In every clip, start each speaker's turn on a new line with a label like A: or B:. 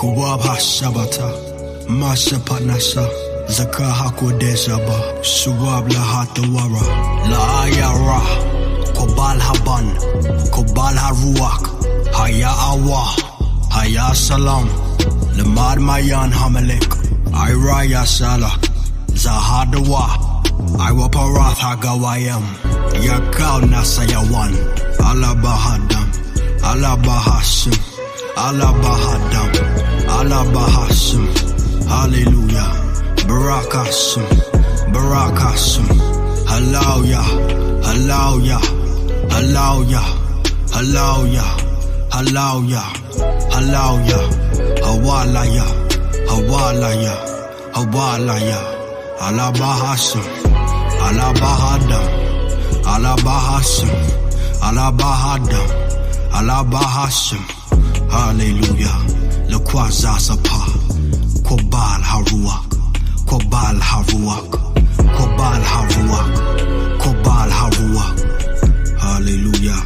A: Kuwab Hashabata, Masha Patnasa, Zaka Hakodeshaba, Suwab Lahatawara, La Ayara, Kobal Haban, Kobal Haruak, Haya Awa, Haya Salam, Lamad Mayan Hamelek, Iraya Sala, Zahadawa, Iwaparath Hagawayam, Yakal Nasayawan, Alabahadam, Alabahashim, Alabahadam, Alabahashim, Hallelujah, Barakashim, Barakashim, Hallelujah, Hallelujah, Hallelujah, Hallelujah, Hallelujah, Hallelujah, Hawalaya, Hawalaya, Hawalaya, Alabahashim, Alabahadam, Alabahashim, Alabahadam, Alabahashim, Hallelujah, Lekwazasapa, Kobal Haruak, Kobal Haruak, Kobal Haruak, Kobal Haruak, Hallelujah.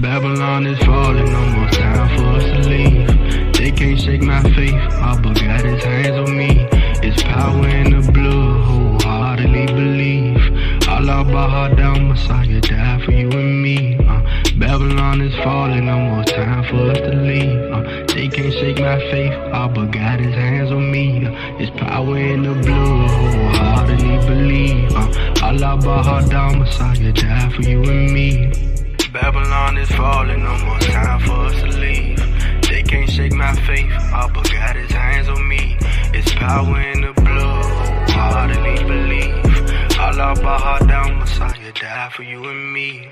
B: Babylon is falling, no more time for us to leave. They can't shake my faith, Abba got his hands on me. It's power in the blood, wholeheartedly believe. Allah Bahadam, Messiah died for you and me. Babylon is falling, no more time for us to leave. They can't shake my faith, Abba got his hands on me. It's power in the blood, wholeheartedly believe. Allah Bahadam, Messiah died for you and me. Babylon is falling, no more time for us to leave. They can't shake my faith, Abba got his hands on me. It's power in the blood, wholeheartedly believe. Allah Bahadam, Messiah died for you and me.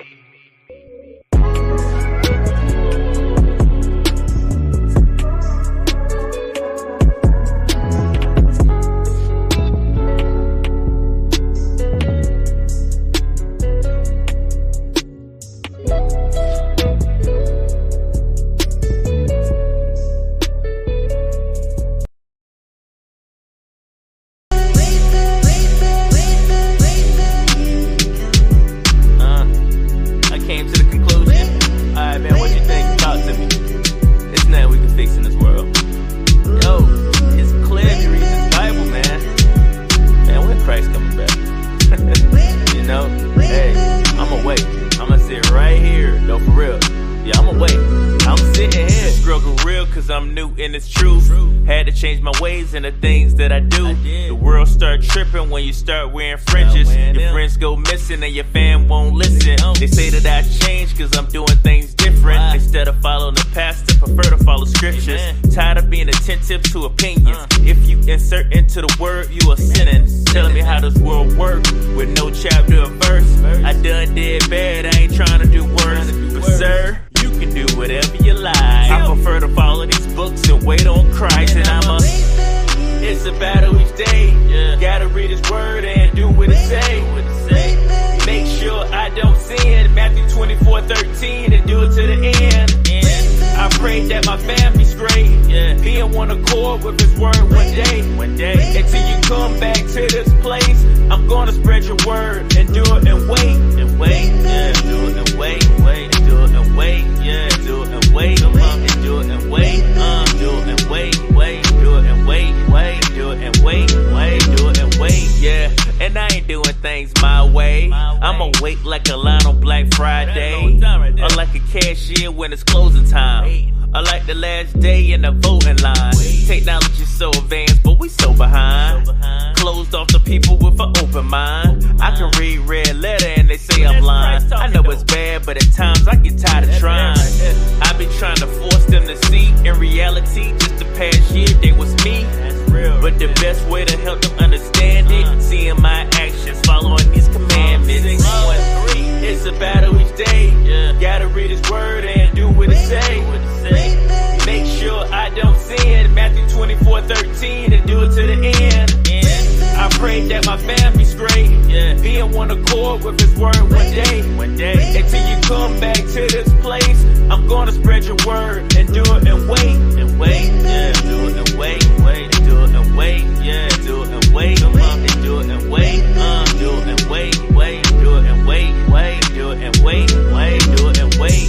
C: And the things that I do, the world start tripping when you start wearing fringes. Your friends go missing and your fam won't listen. They say that I changed cause I'm doing things different. Instead of following the pastor, prefer to follow scriptures. Tired of being attentive to opinions. If you insert into the word, you are sinning. Telling me how this world works with no chapter or verse. I done did bad, I ain't trying to do worse. But sir, you can do whatever you like. I prefer to follow these books and wait on Christ. And it's a battle each day. Gotta read his word and do what it say. Make sure I don't sin. Matthew 24:13 and do it to the end. I pray that my family's great. Be in one accord with his word one day. Until you come back to this place, I'm gonna spread your word and do it and wait. Do it and wait. Do it and wait. Do it and wait. Do it and wait. Do it and wait. Do it and wait. Do it and wait. Do it and wait. Yeah. And I ain't doing things my way. I'ma wait like a line on Black Friday, or like a cashier when it's closing time, or like the last day in the voting line. Technology's so advanced, but we so behind. Closed off to people with an open mind. I can read red letter and they say I'm lying. I know it's bad, but at times I get tired of trying. I've been trying to force them to see. In reality, just the past year they was me. But the best way to help them understand it, seeing my actions, following these commandments. 6, 1, 3, it's a battle each day. Gotta read his word and do what it say. Make sure I don't sin. Matthew 24:13 and do it to the end. I pray that my family's great. Be in one accord with his word one day. Until you come back to this place, I'm gonna spread your word and do it and wait. Do it and wait. Do it and wait. Do it and wait. Do it and wait. Do it and wait. Do it and wait. Do it and wait. Do it and wait. Do it and wait.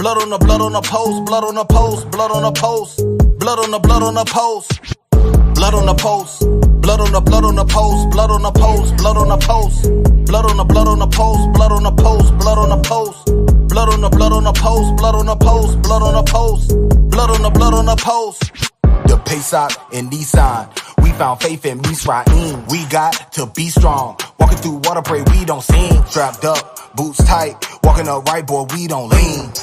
D: Blood on the blood on the post, blood on the post, blood on the post, blood on the blood on the post, blood on the post, blood on the blood on the post, blood on the post, blood on the post, blood on the blood on the post, blood on the post, blood on the post, blood on the blood on the post, blood on the post, blood on the post, blood on the blood on the post. The Pesach and Nissan, we found faith in Misraim. We got to be strong. Walking through water, pray we don't sink. Strapped up, boots tight. Walking up right, boy, we don't lean.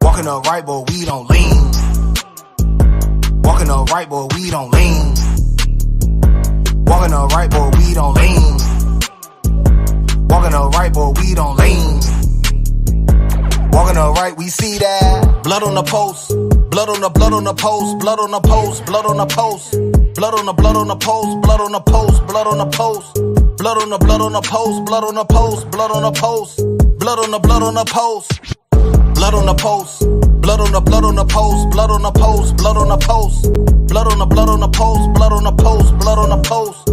D: Walking up right, boy, we don't lean. Walking up right, boy, we don't lean. Walking up right, boy, we don't lean. Walking up right, boy, we don't lean. Walking up right, we see that. Blood on the post. Blood on the blood on the post, blood on the post, blood on the post, blood on the blood on the post, blood on the post, blood on the post, blood on the blood on the post, blood on the post, blood on the post, blood on the blood on the post, blood on the post, blood on the blood on the post, blood on the post, blood on the post, blood on the blood on the post, blood on the post, blood on the post.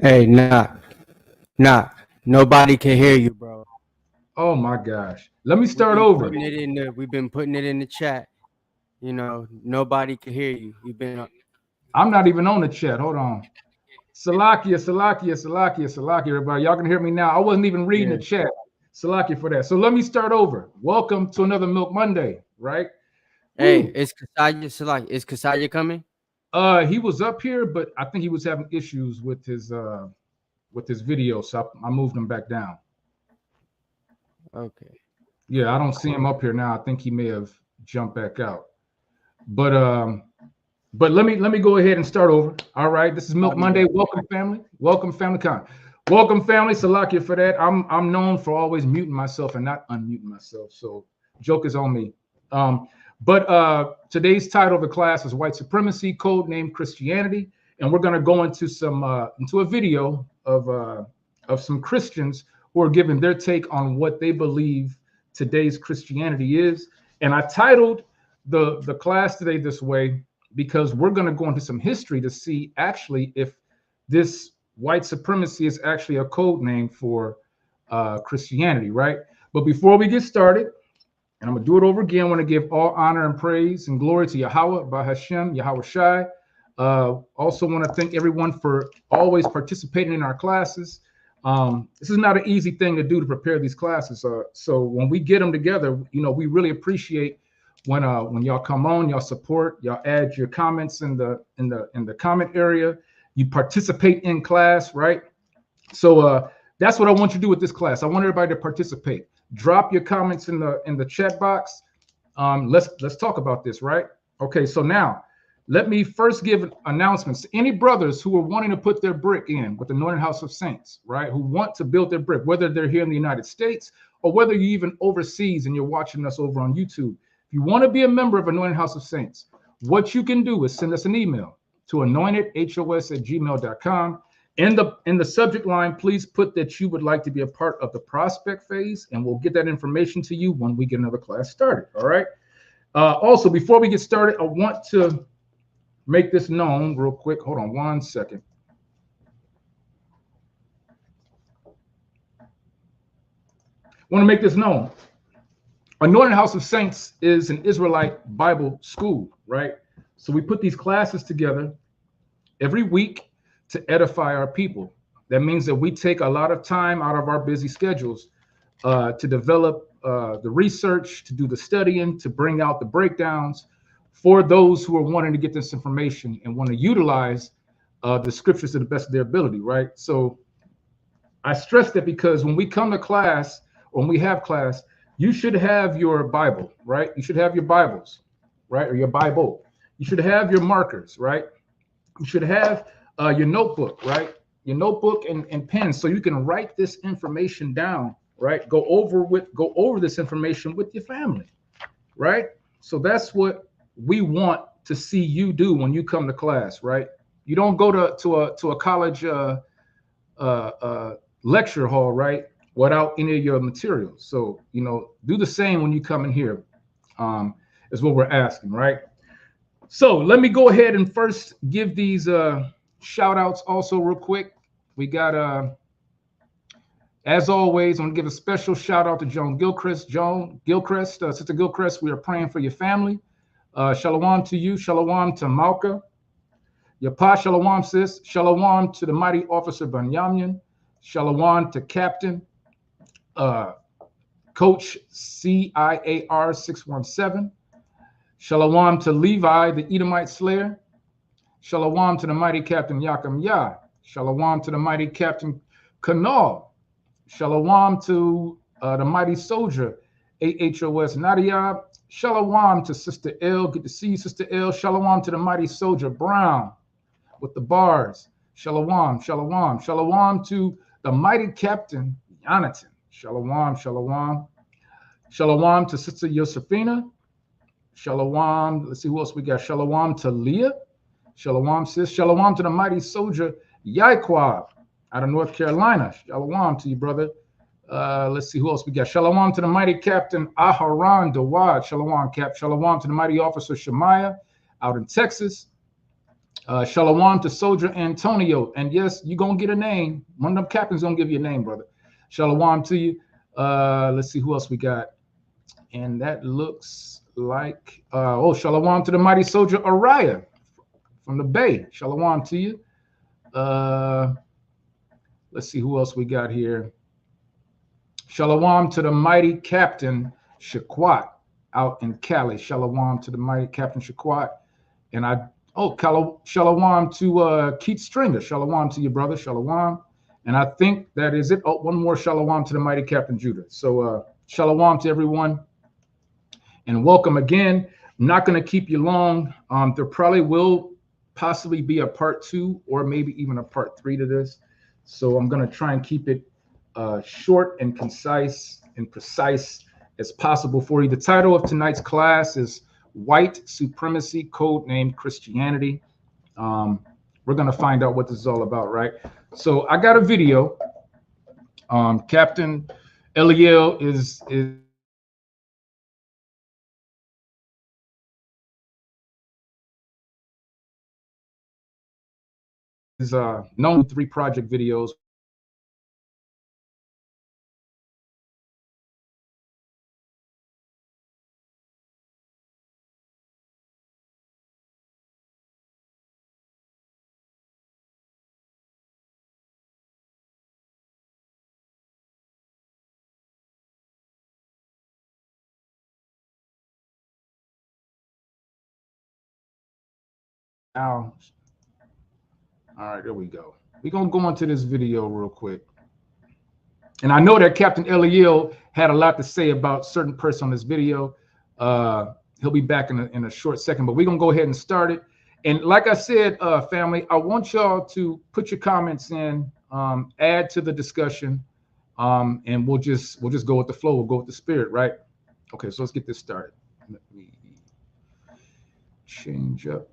E: Hey, knock. Nobody can hear you, bro.
F: Oh my gosh. Let me start over.
E: We've been putting it in the chat. You know, nobody can hear you. You've been.
F: I'm not even on the chat. Hold on. Salakia, everybody. Y'all can hear me now. I wasn't even reading the chat. Salakia for that. So let me start over. Welcome to another Milk Monday, right?
E: Hey, is Kasaya coming?
F: He was up here, but I think he was having issues with his video, so I moved him back down.
E: Okay.
F: Yeah, I don't see him up here now. I think he may have jumped back out. But let me go ahead and start over. All right, this is Milk Monday. Welcome, family. Welcome, family. Welcome, family. Salakia for that. I'm known for always muting myself and not unmuting myself. So joke is on me. But today's title of the class is White Supremacy, Code Name Christianity, and we're going to go into into a video of some Christians who are giving their take on what they believe today's Christianity is. And I titled the class today this way because we're going to go into some history to see actually if this white supremacy is actually a code name for Christianity, right? But before we get started, and I'm going to do it over again, I want to give all honor and praise and glory to Yahweh, by Hashem, Yahweh Shai, Also want to thank everyone for always participating in our classes. This is not an easy thing to do to prepare these classes. So when we get them together, we really appreciate when y'all come on, y'all support, y'all add your comments in the comment area. You participate in class, right? So that's what I want you to do with this class. I want everybody to participate. Drop your comments in the chat box. Let's talk about this, right? Okay, so now let me first give announcements to any brothers who are wanting to put their brick in with the Anointed House of Saints, right? Who want to build their brick, whether they're here in the United States or whether you're even overseas and you're watching us over on YouTube. If you want to be a member of Anointed House of Saints, what you can do is send us an email to anointedhos@gmail.com. In the subject line, please put that you would like to be a part of the prospect phase, and we'll get that information to you when we get another class started. All right. Also, before we get started, I want to make this known real quick. Hold on 1 second. Want to make this known. Anointed House of Saints is an Israelite Bible school, right? So we put these classes together every week to edify our people. That means that we take a lot of time out of our busy schedules to develop the research, to do the studying, to bring out the breakdowns for those who are wanting to get this information and want to utilize the scriptures to the best of their ability, right? So I stress that because when we come to class, or when we have class, you should have your Bible, right? You should have your Bibles, right? Or your Bible. You should have your markers, right? You should have your notebook, right? Your notebook and pen, so you can write this information down, right? Go over this information with your family, right? So that's what we want to see you do when you come to class, right? You don't go to a college lecture hall, right, without any of your materials. So do the same when you come in here. Is what we're asking, right? So let me go ahead and first give these shout outs also real quick. We got, as always, I'm gonna give a special shout out to Joan Gilchrist. Sister Gilchrist, we are praying for your family. Shalom to you. Shalom to Malka. Yapa, shalom, sis. Shalom to the mighty officer Banyamin. Shalom to Captain Coach CIAR 617. Shalom to Levi, the Edomite slayer. Shalom to the mighty Captain Yakam Yah. Shalom to the mighty Captain Kanal. Shalom to the mighty soldier AHOS Nadia. Shalom to Sister L. Good to see you, Sister L. Shalom to the mighty soldier Brown with the bars. Shalom, shalom, shalom to the mighty Captain Jonathan. Shalom, shalom. Shalom to Sister Josephina. Shalom. Let's see who else we got. Shalom to Leah. Shalom, sis. Shalom to the mighty soldier Yaiquab out of North Carolina. Shalom to you, brother. Let's see who else we got. Shalom to the mighty Captain Aharon Dawad. Shalom, Cap. Shalom to the mighty officer Shemaiah out in Texas. Shalom to Soldier Antonio. And yes, you're going to get a name. One of them captains going to give you a name, brother. Shalom to you. Let's see who else we got. And that looks like, shalom to the mighty soldier Ariah from the Bay. Shalom to you. Let's see who else we got here. Shalom to the mighty Captain Shaquat out in Cali. Shalom to the mighty Captain Shaquat. And shalom to Keith Stringer. Shalom to you, brother. Shalom. And I think that is it. Oh, one more shalom to the mighty Captain Judah. So shalom to everyone. And welcome again. I'm not going to keep you long. There probably will possibly be a part 2 or maybe even a part 3 to this. So I'm going to try and keep it short and concise and precise as possible for you. The title of tonight's class is White Supremacy, Codenamed Christianity. We're going to find out what this is all about, right? So I got a video. Captain Eliel is known 3 project videos. Now, all right, there we go. We're going to go into this video real quick. And I know that Captain Eliel had a lot to say about certain person on this video. He'll be back in a short second, but we're going to go ahead and start it. And like I said, family, I want y'all to put your comments in, add to the discussion, and we'll just go with the flow. We'll go with the spirit, right? Okay, so let's get this started. Let me change up,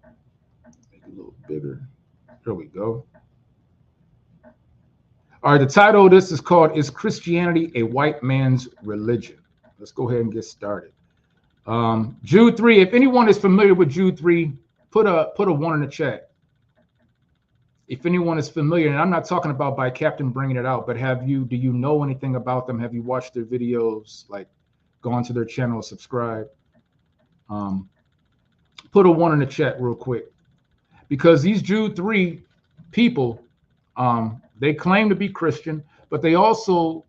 F: make it a little bigger. There we go. All right, the title of this is called "Is Christianity a White Man's Religion?" Let's go ahead and get started. Jude 3, if anyone is familiar with Jude 3, put a 1 in the chat. If anyone is familiar, and I'm not talking about by Captain bringing it out, but do you know anything about them? Have you watched their videos, like gone to their channel, subscribe? Put a 1 in the chat real quick, because these Jude 3 people, they claim to be Christian, but they also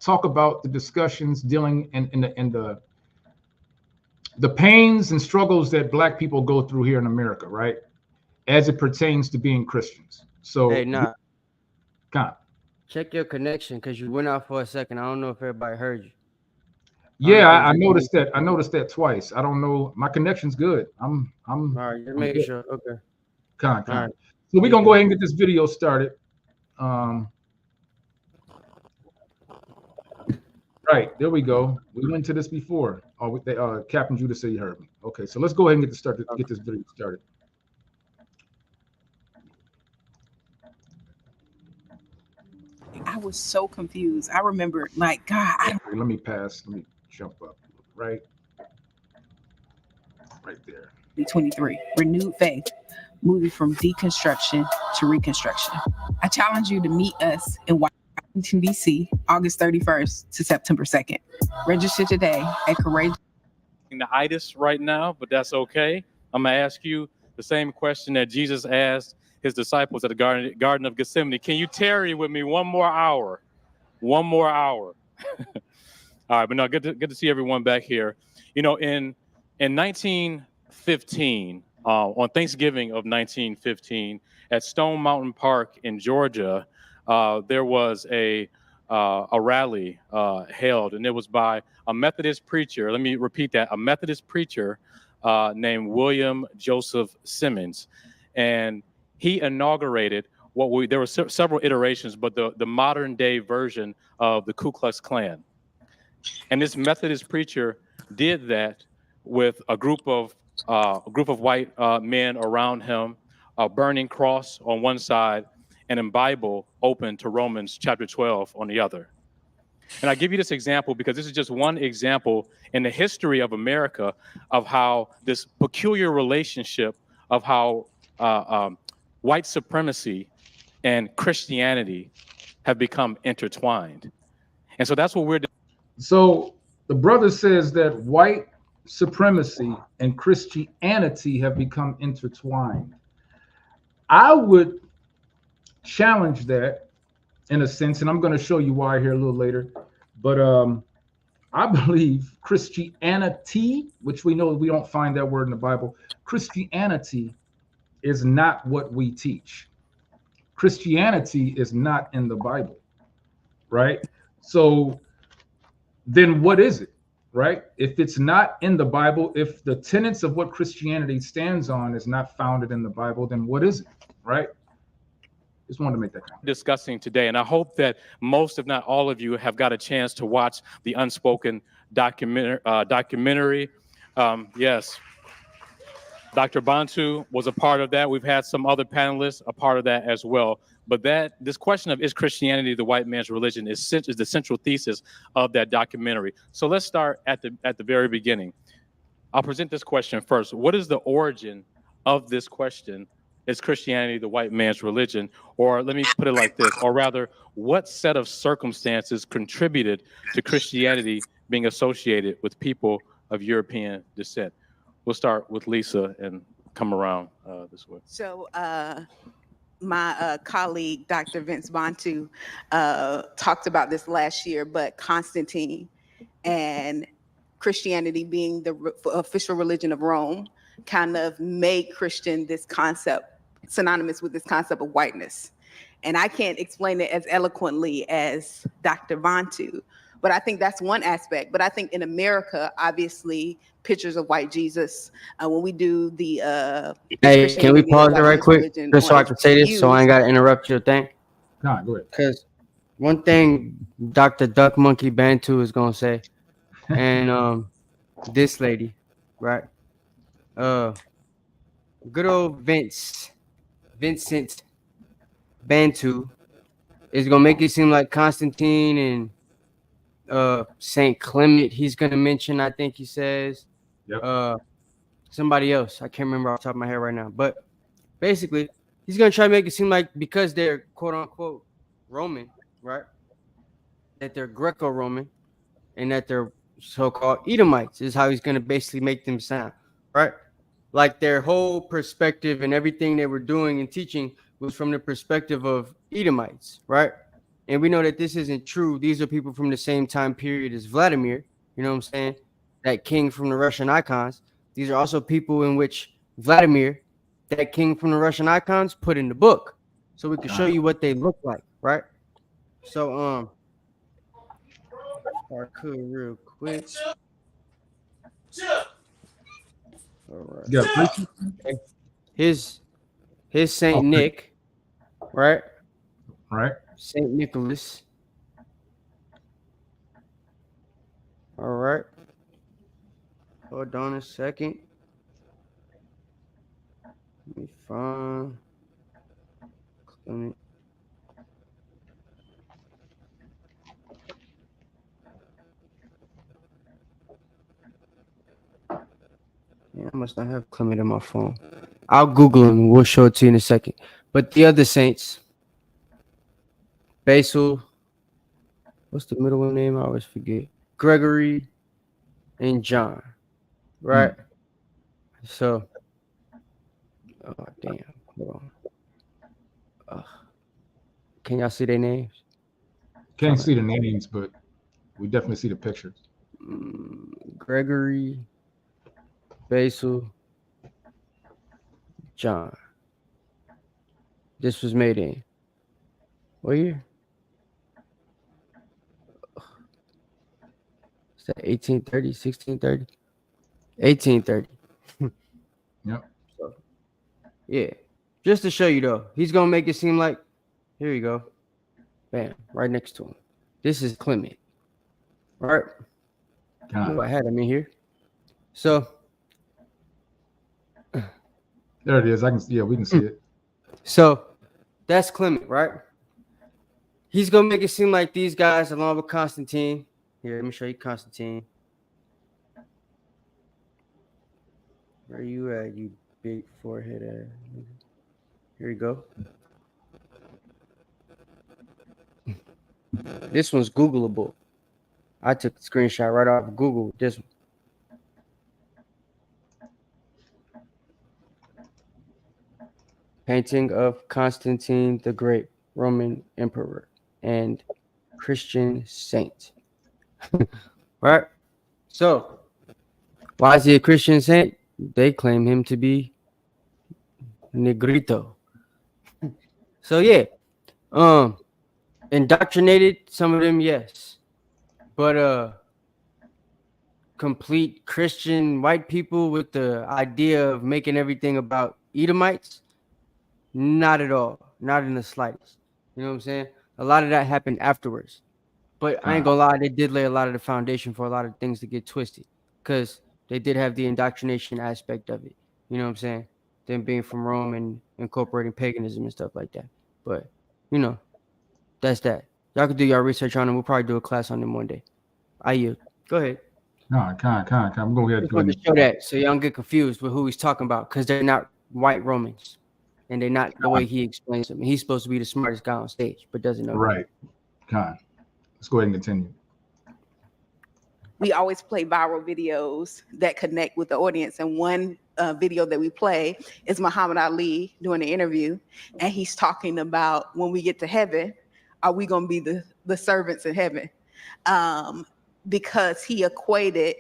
F: talk about the discussions dealing in the pains and struggles that Black people go through here in America, right? As it pertains to being Christians. So,
E: hey, nah.
F: Con.
E: Check your connection, because you went out for a second. I don't know if everybody heard you.
F: Yeah, I noticed that. I noticed that twice. I don't know. My connection's good. I'm
E: all right, just making sure. Okay.
F: Con.
E: All right.
F: So we're gonna go ahead and get this video started. Right, there we go. We went to this before. Oh, Captain Judah said you heard me. Okay, so let's go ahead and get this video started.
G: I was so confused. I remember, like, God,
F: Let me jump up. Right there.
G: 23, renewed faith, moving from deconstruction to reconstruction. I challenge you to meet us in Washington, D.C., August 31st to September 2nd. Register today at Courageous.
H: The itis right now, but that's okay. I'm gonna ask you the same question that Jesus asked his disciples at the Garden of Gethsemane. Can you tarry with me one more hour? One more hour. All right, but no, good to see everyone back here. You know, in 1915, on Thanksgiving of 1915, at Stone Mountain Park in Georgia, there was a rally held, and it was by a Methodist preacher. Let me repeat that: a Methodist preacher named William Joseph Simmons, and he inaugurated there were several iterations, but the modern day version of the Ku Klux Klan. And this Methodist preacher did that with a group of white men around him, a burning cross on one side, and a Bible open to Romans chapter 12 on the other. And I give you this example because this is just one example in the history of America of how this peculiar relationship of how white supremacy and Christianity have become intertwined. And so that's what we're doing.
F: So the brother says that white supremacy and Christianity have become intertwined. I would challenge that in a sense, and I'm going to show you why here a little later. But I believe Christianity, which we know we don't find that word in the Bible, Christianity is not what we teach. Christianity is not in the Bible, right? So then what is it, right? If it's not in the Bible, if the tenets of what Christianity stands on is not founded in the Bible, then what is it, right? Just wanted to make that comment.
H: Discussing today, and I hope that most, if not all of you, have got a chance to watch the Unspoken documentary. Yes, Dr. Bantu was a part of that. We've had some other panelists a part of that as well. But this question of is Christianity the white man's religion is the central thesis of that documentary. So let's start at the very beginning. I'll present this question first. What is the origin of this question? Is Christianity the white man's religion? Or let me put it like this, or rather, what set of circumstances contributed to Christianity being associated with people of European descent? We'll start with Lisa and come around this way.
G: So my colleague, Dr. Vince Bantu, talked about this last year, but Constantine and Christianity being the official religion of Rome kind of made Christian this concept synonymous with this concept of whiteness. And I can't explain it as eloquently as Dr. Vantu, but I think that's one aspect. But I think in America, obviously, pictures of white Jesus, when we do the
E: Hey, can we pause it right quick, just so I can say this, so I ain't got to interrupt your thing?
F: Nah, go ahead.
E: Because one thing Dr. Duck Monkey Bantu is gonna say, and this lady, right? Good old Vincent Bantu is gonna make it seem like Constantine and Saint Clement. He's gonna mention, I think he says, somebody else. I can't remember off the top of my head right now, but basically, he's gonna try to make it seem like because they're quote unquote Roman, right? That they're Greco-Roman and that they're so-called Edomites is how he's gonna basically make them sound, right? Like their whole perspective and everything they were doing and teaching was from the perspective of Edomites, right? And we know that this isn't true. These are people from the same time period as Vladimir, you know what I'm saying? That king from the Russian icons. These are also people in which Vladimir, that king from the Russian icons, put in the book. So we can show you what they look like, right? So I could real quick. All right.
F: Yeah,
E: His Saint Nick, right?
F: Right.
E: Saint Nicholas. All right. Hold on a second. Let me find. Clement. Yeah, I must not have Clement in my phone. I'll Google him and we'll show it to you in a second. But the other saints, Basil, what's the middle name? I always forget. Gregory and John, right? So, oh damn, hold on. Can y'all see their names?
F: Can't see the names, but we definitely see the pictures.
E: Gregory, Basil, John. This was made in what year? Is that 1830, 1630? 1830.
F: Yep.
E: So, yeah. Just to show you though, he's gonna make it seem like, here you go. Bam, right next to him. This is Clement. Right? Oh, I had him in here. So
F: there it is. I can see. Yeah, we can see it.
E: So that's Clement, right? He's gonna make it seem like these guys, along with Constantine. Here, let me show you Constantine. Where you at, you big forehead ass? Here you go. This one's Googleable. I took a screenshot right off of Google with this one. Painting of Constantine the Great, Roman Emperor and Christian saint. Right? So, why is he a Christian saint? They claim him to be Negrito. So yeah, indoctrinated some of them, yes, but complete Christian white people with the idea of making everything about Edomites, not at all, not in the slightest. You know what I'm saying? A lot of that happened afterwards, but I ain't gonna lie, they did lay a lot of the foundation for a lot of things to get twisted, because they did have the indoctrination aspect of it. You know what I'm saying? Them being from Rome and incorporating paganism and stuff like that. But you know, that's that. Y'all can do your research on them. We'll probably do a class on them one day. I yield. Go ahead.
F: No, I'm going to
E: go ahead and show that so y'all don't get confused with who he's talking about, because they're not white Romans, and they're not the way he explains them. He's supposed to be the smartest guy on stage, but doesn't know.
F: Right. Let's go ahead and continue.
G: We always play viral videos that connect with the audience, and one video that we play is Muhammad Ali doing an interview, and he's talking about when we get to heaven, are we going to be the servants in heaven? Because he equated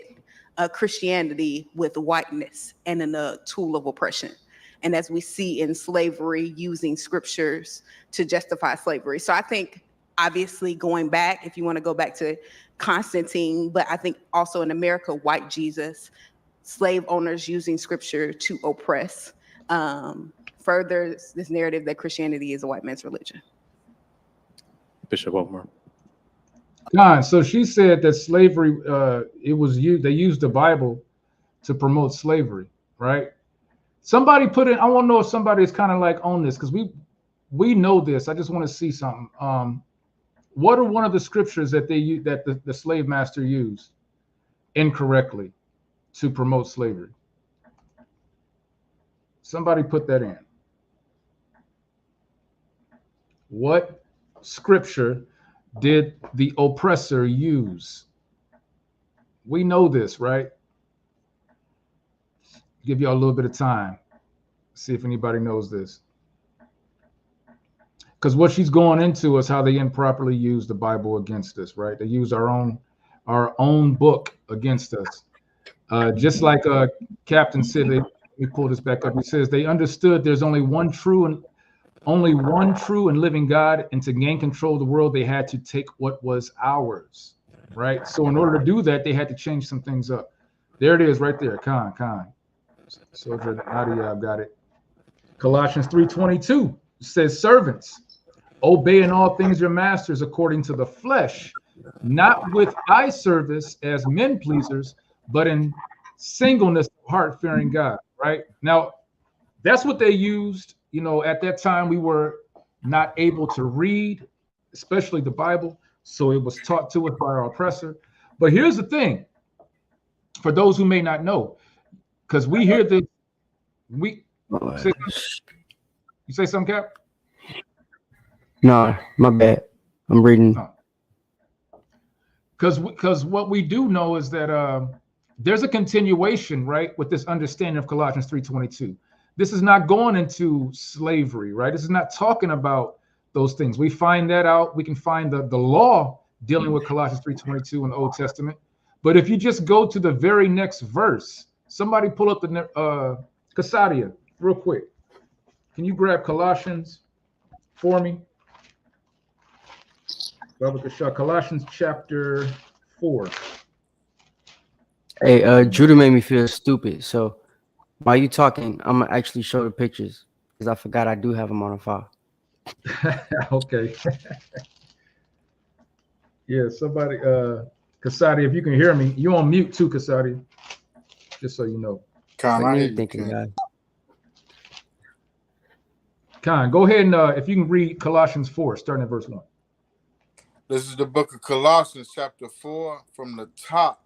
G: Christianity with whiteness and in a tool of oppression. And as we see in slavery, using scriptures to justify slavery. So I think, obviously, going back, if you want to go back to Constantine, but I think also in America, white Jesus, slave owners using scripture to oppress, furthers this narrative that Christianity is a white man's religion.
H: Bishop Omar.
F: So she said that slavery, it was used. They used the Bible to promote slavery, right? Somebody put in. I want to know if somebody is kind of like on this, because we know this. I just want to see something. What are one of the scriptures that the slave master used incorrectly to promote slavery? Somebody put that in. What scripture did the oppressor use? We know this, right? Give y'all a little bit of time. See if anybody knows this. Because what she's going into is how they improperly use the Bible against us, right? They use our own book against us. Just like Captain said, let me pull this back up. He says they understood there's only one true and living God, and to gain control of the world, they had to take what was ours, right? So in order to do that, they had to change some things up. There it is, right there. Khan. Soldier Nadia, I've got it. Colossians 3:22 says, servants, obey in all things your masters according to the flesh, not with eye service as men pleasers, but in singleness of heart, fearing God, right? Now, that's what they used. You know, at that time, we were not able to read, especially the Bible, so it was taught to us by our oppressor. But here's the thing, for those who may not know, because we hear this, you say something, Cap?
E: No, my bad. I'm reading.
F: Because what we do know is that there's a continuation, right, with this understanding of Colossians 3:22. This is not going into slavery, right? This is not talking about those things. We find that out. We can find the law dealing with Colossians 3:22 in the Old Testament. But if you just go to the very next verse, somebody pull up the Casadia real quick. Can you grab Colossians for me? Colossians chapter 4.
E: Hey, Judah made me feel stupid. So while you talking, I'm gonna actually show the pictures because I forgot I do have them on a file.
F: Okay. Yeah, somebody, Casadia, if you can hear me, you on mute too, Casadia. Just so you know.
E: Con,
F: go ahead and if you can read Colossians 4, starting at verse 1.
I: This is the book of Colossians, chapter 4, from the top.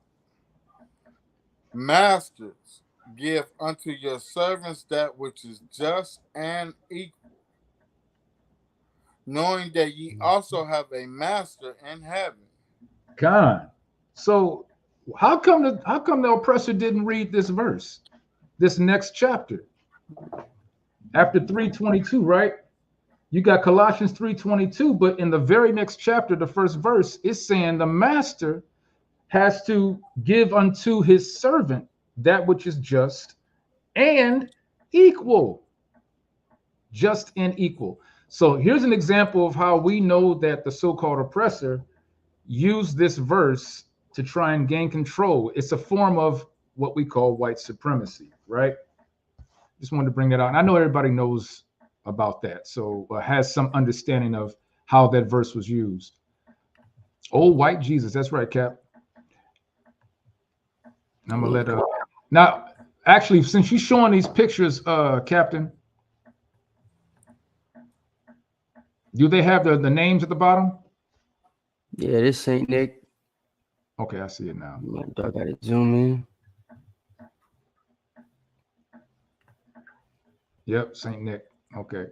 I: Masters, give unto your servants that which is just and equal, knowing that ye also have a master in heaven.
F: God. So how come the oppressor didn't read this verse, this next chapter? After 3:22, right? You got Colossians 3:22, but in the very next chapter, the first verse is saying the master has to give unto his servant that which is just and equal. Just and equal. So here's an example of how we know that the so-called oppressor used this verse to try and gain control. It's a form of what we call white supremacy, right? Just wanted to bring that out. And I know everybody knows about that, so has some understanding of how that verse was used. Oh, white Jesus, that's right, Cap. I'm gonna let now. Actually, since you're showing these pictures, Captain, do they have the names at the bottom?
E: Yeah, this Saint Nick.
F: Okay, I see it now.
E: I gotta zoom in.
F: Yep, Saint Nick. Okay,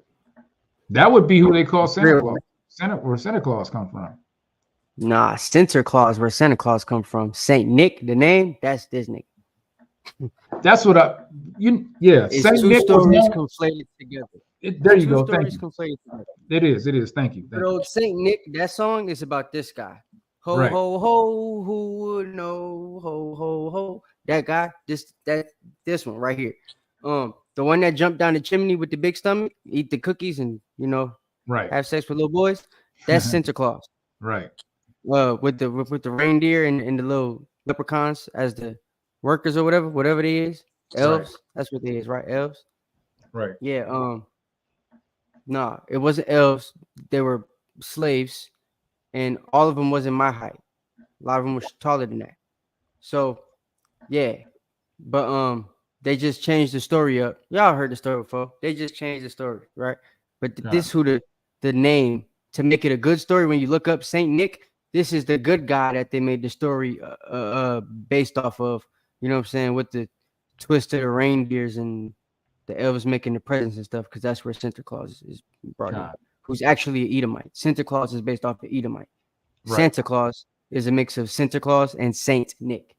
F: that would be who they call Santa Claus. Where Santa Claus come from?
E: Nah, Santa Claus, where Santa Claus come from. Saint Nick, the name, that's this Nick.
F: That's what
E: It's
F: Saint
E: two
F: Nick
E: stories conflated together.
F: There you go.
E: Two
F: Thank
E: stories
F: you.
E: conflated together.
F: It is. Thank you.
E: But old Saint Nick, that song is about this guy. Ho
F: Right.
E: ho ho, who would know? Ho ho ho. That guy, this one right here. The one that jumped down the chimney with the big stomach, eat the cookies and
F: Right.
E: have sex with little boys. That's Santa Claus.
F: Right.
E: With the reindeer and the little leprechauns as the workers or whatever they is. Elves. That's what they is, right? Elves.
F: Right.
E: Yeah. Nah, it wasn't elves. They were slaves, and all of them wasn't my height. A lot of them were taller than that. So, yeah, but they just changed the story up. Y'all heard the story before. They just changed the story, right? But this who the name to make it a good story. When you look up Saint Nick, this is the good guy that they made the story based off of. You know what I'm saying? With the twist of the reindeers and the elves making the presents and stuff, because that's where Santa Claus is brought in. Who's actually an Edomite. Santa Claus is based off of Edomite.
F: Right.
E: Santa Claus is a mix of Santa Claus and Saint Nick.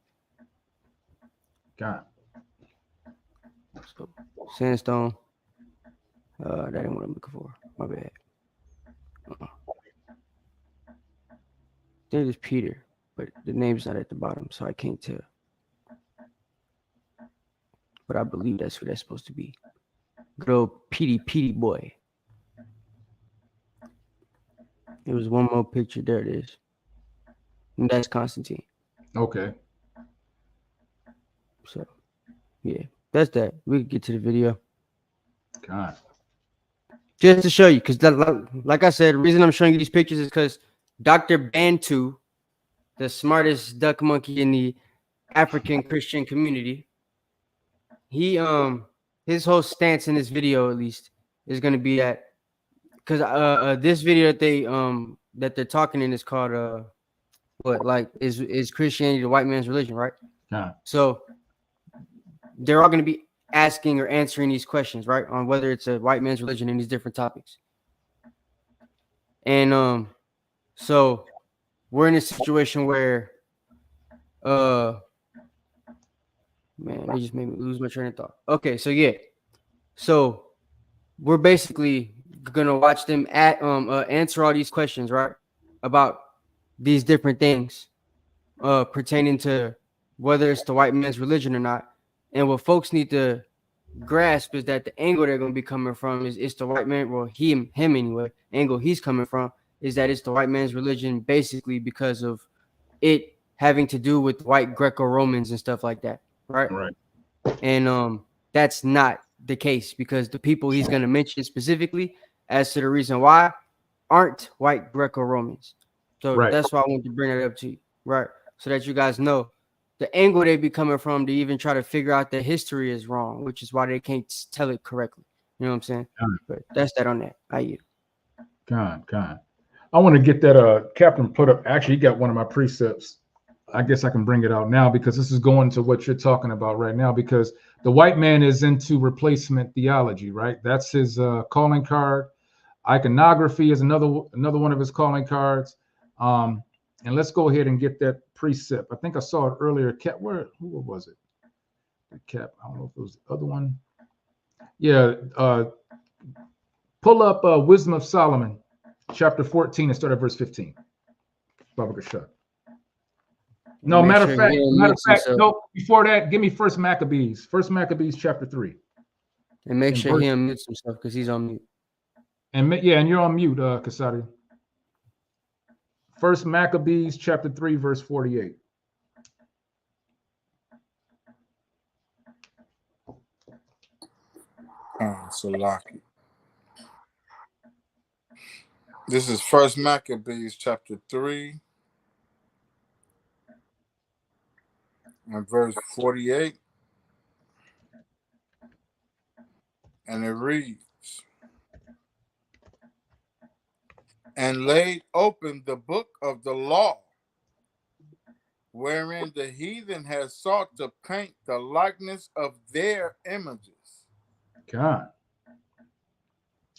F: God.
E: So, sandstone. That ain't what I'm looking for. My bad. There is Peter, but the name's not at the bottom, so I can't tell. But I believe that's who that's supposed to be. Good old Petey boy. There was one more picture. There it is. And that's Constantine.
F: Okay.
E: So, yeah, that's that. We can get to the video.
F: God.
E: Just to show you, because like I said, the reason I'm showing you these pictures is because Dr. Bantu, the smartest duck monkey in the African Christian community, he his whole stance in this video at least is going to be that because this video that they're talking in is called is Christianity the white man's religion, right?
F: Yeah.
E: So they're all going to be asking or answering these questions, right, on whether it's a white man's religion and these different topics. And so we're in a situation where man, they just made me lose my train of thought. Okay, so yeah. So we're basically gonna watch them answer all these questions, right? About these different things pertaining to whether it's the white man's religion or not. And what folks need to grasp is that the angle they're going to be coming from is it's the white man, well, him anyway, angle he's coming from is that it's the white man's religion basically because of it having to do with white Greco-Romans and stuff like that, right?
F: Right.
E: And that's not the case because the people he's going to mention specifically as to the reason why aren't white Greco-Romans. So that's why I wanted to bring that up to you, right? So that you guys know the angle they be coming from to even try to figure out that history is wrong, which is why they can't tell it correctly. You know what I'm saying? But that's that on that.
F: God. I want to get that Captain put up. Actually, he got one of my precepts. I guess I can bring it out now because this is going to what you're talking about right now, because the white man is into replacement theology, right? That's his calling card. Iconography is another one of his calling cards. And let's go ahead and get that precept. I think I saw it earlier. Who was it? Cap. I don't know if it was the other one. Yeah. Pull up Wisdom of Solomon, chapter 14, and start at verse 15. Baba Gashad. No, matter of fact, no. Before that, give me First Maccabees. First Maccabees, chapter 3.
E: And make sure he unmutes himself because he's on mute.
F: And you're on mute, Kasadi. First Maccabees chapter 3, verse 48.
I: Salaki. This is First Maccabees chapter 3 and verse 48. And it reads, and laid open the book of the law, wherein the heathen has sought to paint the likeness of their images.
F: God.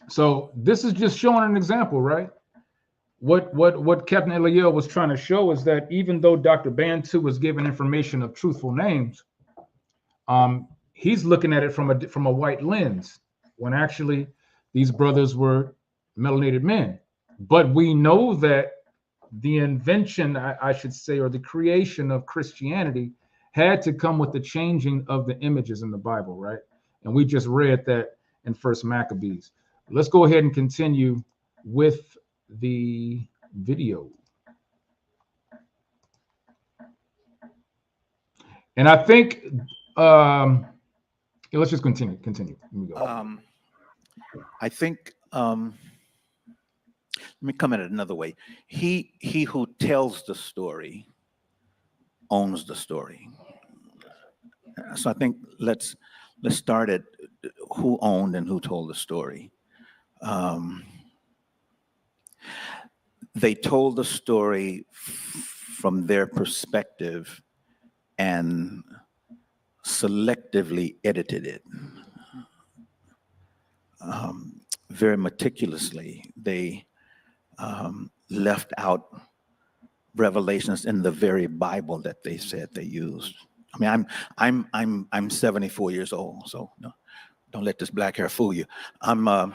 F: So this is just showing an example, right? What Captain Eliel was trying to show is that even though Dr. Bantu was given information of truthful names, he's looking at it from a white lens, when actually these brothers were melanated men. But we know that the invention, I should say, or the creation of Christianity had to come with the changing of the images in the Bible, right? And we just read that in First Maccabees. Let's go ahead and continue with the video. And I think let's just continue. Let me go.
J: I think let me come at it another way. He who tells the story owns the story. So I think let's start at who owned and who told the story. They told the story from their perspective and selectively edited it. Very meticulously, they left out revelations in the very Bible that they said they used. I mean, I'm 74 years old, so no, don't let this black hair fool you. I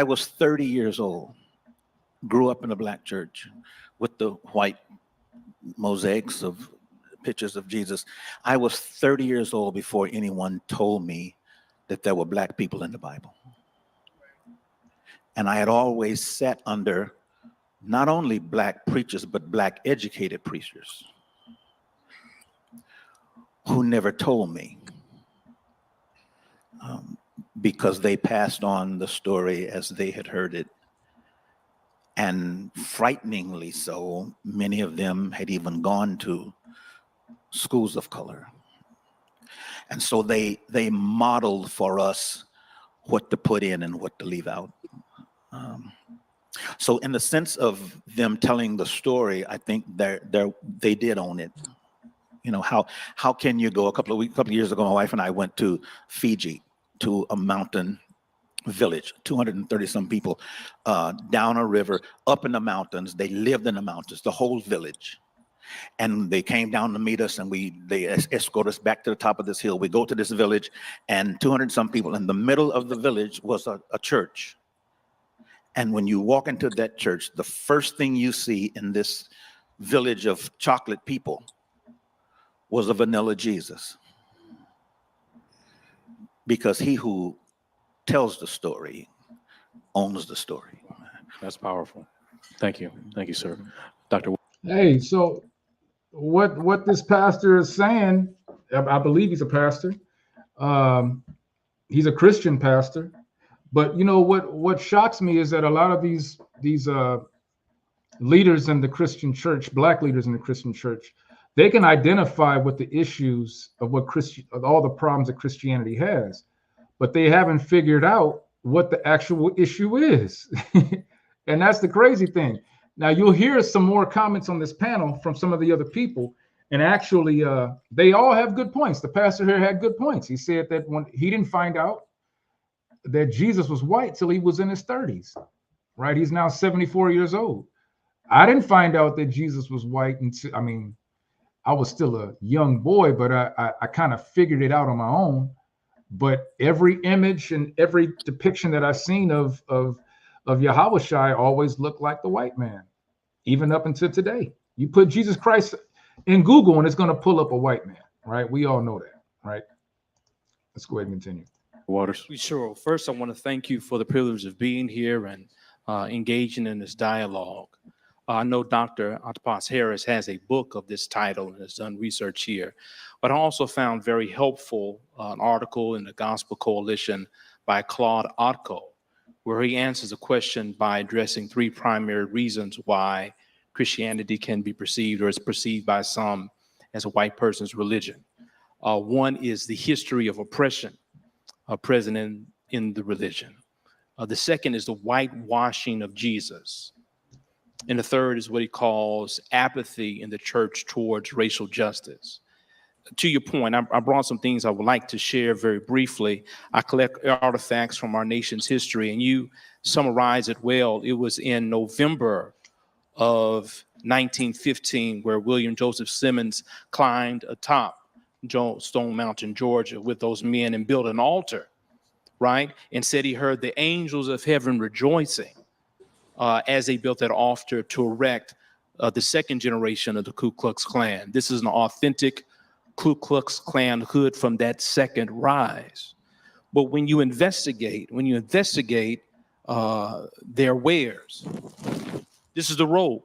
J: was 30 years old, grew up in a black church with the white mosaics of pictures of Jesus. I was 30 years old before anyone told me that there were black people in the Bible. And I had always sat under not only black preachers, but black educated preachers who never told me because they passed on the story as they had heard it. And frighteningly so, many of them had even gone to schools of color. And so they modeled for us what to put in and what to leave out. So in the sense of them telling the story, I think they did own it. You know, how can you go? A couple of years ago, my wife and I went to Fiji, to a mountain village, 230 some people, down a river, up in the mountains. They lived in the mountains, the whole village. And they came down to meet us, and they escort us back to the top of this hill. We go to this village, and 200 some people. In the middle of the village was a church. And when you walk into that church, the first thing you see in this village of chocolate people was a vanilla Jesus. Because he who tells the story owns the story.
H: That's powerful. Thank you, sir. Dr.
F: Hey, so what this pastor is saying, I believe he's a pastor. He's a Christian pastor. But you know what shocks me is that a lot of these leaders in the Christian church, black leaders in the Christian church, they can identify with the issues of of all the problems that Christianity has, but they haven't figured out what the actual issue is. And that's the crazy thing. Now you'll hear some more comments on this panel from some of the other people, and actually they all have good points. The pastor here had good points. He said that when he didn't find out that Jesus was white till he was in his 30s, right? He's now 74 years old. I didn't find out that Jesus was white until, I was still a young boy, but I kind of figured it out on my own. But every image and every depiction that I've seen of Yahushua always looked like the white man, even up until today. You put Jesus Christ in Google and it's going to pull up a white man, right? We all know that, right? Let's go ahead and continue.
H: Waters.
K: Sure. First, I want to thank you for the privilege of being here and engaging in this dialogue. I know Dr. Antipas Harris has a book of this title and has done research here, but I also found very helpful an article in the Gospel Coalition by Claude Otko, where he answers a question by addressing three primary reasons why Christianity can be perceived or is perceived by some as a white person's religion. One is the history of oppression present in the religion. The second is the whitewashing of Jesus. And the third is what he calls apathy in the church towards racial justice. To your point, I brought some things I would like to share very briefly. I collect artifacts from our nation's history, and you summarize it well. It was in November of 1915 where William Joseph Simmons climbed atop Stone Mountain, Georgia, with those men and built an altar right? And said he heard the angels of heaven rejoicing as they built that altar to erect the second generation of the Ku Klux Klan. This is an authentic Ku Klux Klan hood from that second rise. But when you investigate their wares, this is the robe.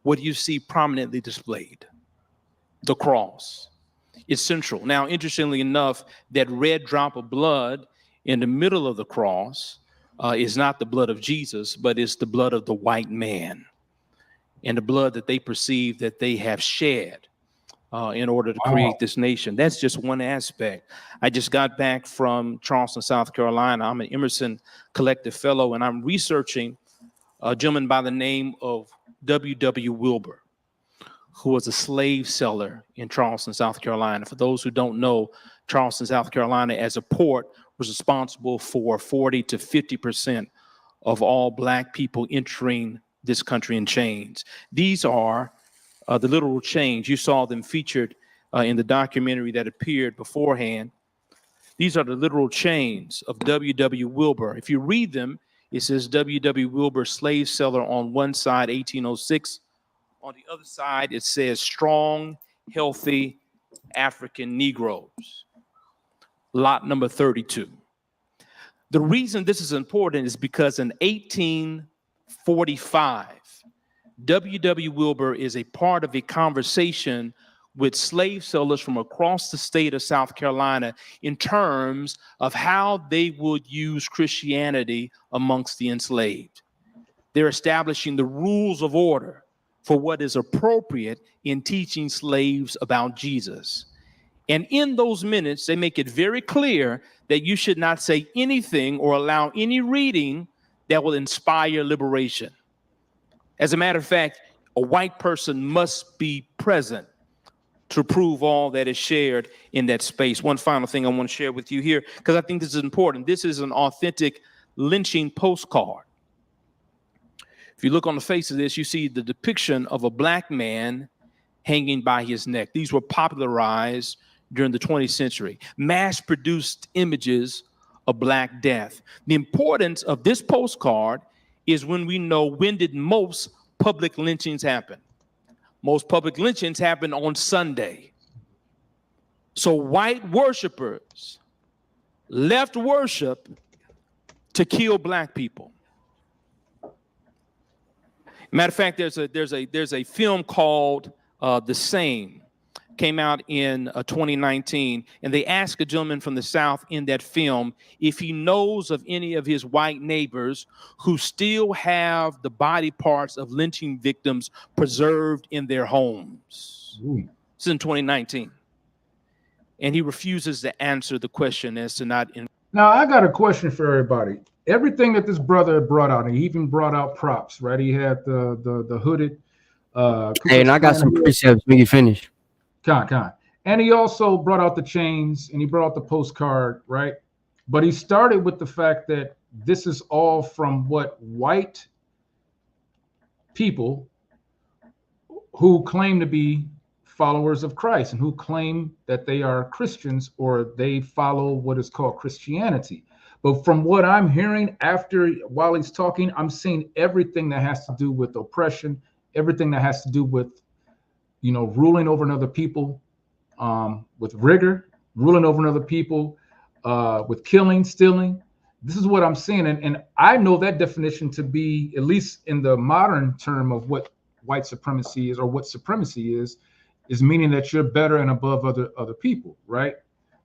K: What do you see prominently displayed? The cross. It's central. Now, interestingly enough, that red drop of blood in the middle of the cross is not the blood of Jesus, but it's the blood of the white man, and the blood that they perceive that they have shed in order to create this nation. That's just one aspect. I just got back from Charleston, South Carolina. I'm an Emerson Collective Fellow, and I'm researching a gentleman by the name of W.W. Wilbur, who was a slave seller in Charleston, South Carolina. For those who don't know, Charleston, South Carolina, as a port, was responsible for 40 to 50% of all Black people entering this country in chains. These are the literal chains. You saw them featured in the documentary that appeared beforehand. These are the literal chains of W.W. Wilbur. If you read them, it says W.W. Wilbur, slave seller on one side, 1806. On the other side, it says strong, healthy African Negroes. Lot number 32. The reason this is important is because in 1845, W.W. Wilbur is a part of a conversation with slave sellers from across the state of South Carolina in terms of how they would use Christianity amongst the enslaved. They're establishing the rules of order for what is appropriate in teaching slaves about Jesus. And in those minutes, they make it very clear that you should not say anything or allow any reading that will inspire liberation. As a matter of fact, a white person must be present to prove all that is shared in that space. One final thing I want to share with you here, because I think this is important. This is an authentic lynching postcard. If you look on the face of this, you see the depiction of a Black man hanging by his neck. These were popularized during the 20th century. Mass-produced images of Black death. The importance of this postcard is when we know when did most public lynchings happen. Most public lynchings happen on Sunday. So white worshipers left worship to kill Black people. Matter of fact, there's a film called The Same, came out in 2019, and they asked a gentleman from the South in that film if he knows of any of his white neighbors who still have the body parts of lynching victims preserved in their homes. It's in 2019. And he refuses to answer the question as to not.
F: Now, I got a question for everybody. Everything that this brother brought out, and he even brought out props, right? He had the hooded.
E: Hey, and I got some precepts when you finish.
F: Con. And he also brought out the chains, and he brought out the postcard, right? But he started with the fact that this is all from what white people who claim to be followers of Christ and who claim that they are Christians or they follow what is called Christianity. But from what I'm hearing while he's talking, I'm seeing everything that has to do with oppression, everything that has to do with, ruling over another people with rigor, ruling over another people with killing, stealing. This is what I'm seeing. And I know that definition to be, at least in the modern term of what white supremacy is or what supremacy is meaning that you're better and above other people, right?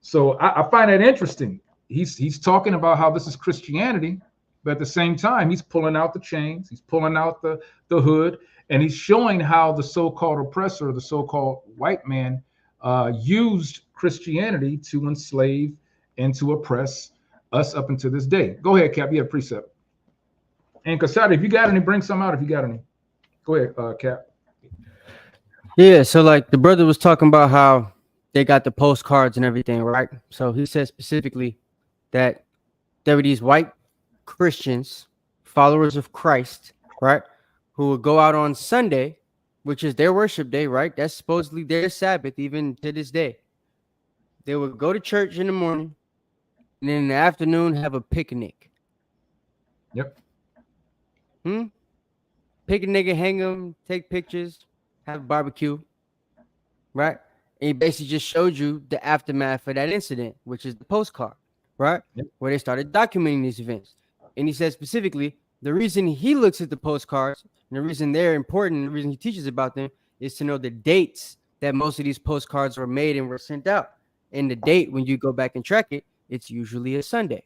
F: So I find that interesting. He's talking about how this is Christianity, but at the same time, he's pulling out the chains, he's pulling out the hood, and he's showing how the so-called oppressor, the so-called white man, used Christianity to enslave and to oppress us up until this day. Go ahead, Cap. You have precept. And Kasada, if you got any, bring some out if you got any. Go ahead, Cap.
E: Yeah, so like the brother was talking about how they got the postcards and everything, right? So he said specifically that there were these white Christians, followers of Christ, right, who would go out on Sunday, which is their worship day, right? That's supposedly their Sabbath, even to this day. They would go to church in the morning, and then in the afternoon have a picnic.
F: Yep.
E: Picnic and hang them, take pictures, have a barbecue, right? And he basically just showed you the aftermath of that incident, which is the postcard, right?
F: Yep.
E: Where they started documenting these events. And he said specifically, the reason he looks at the postcards and the reason they're important, the reason he teaches about them is to know the dates that most of these postcards were made and were sent out. And the date, when you go back and track it, it's usually a Sunday,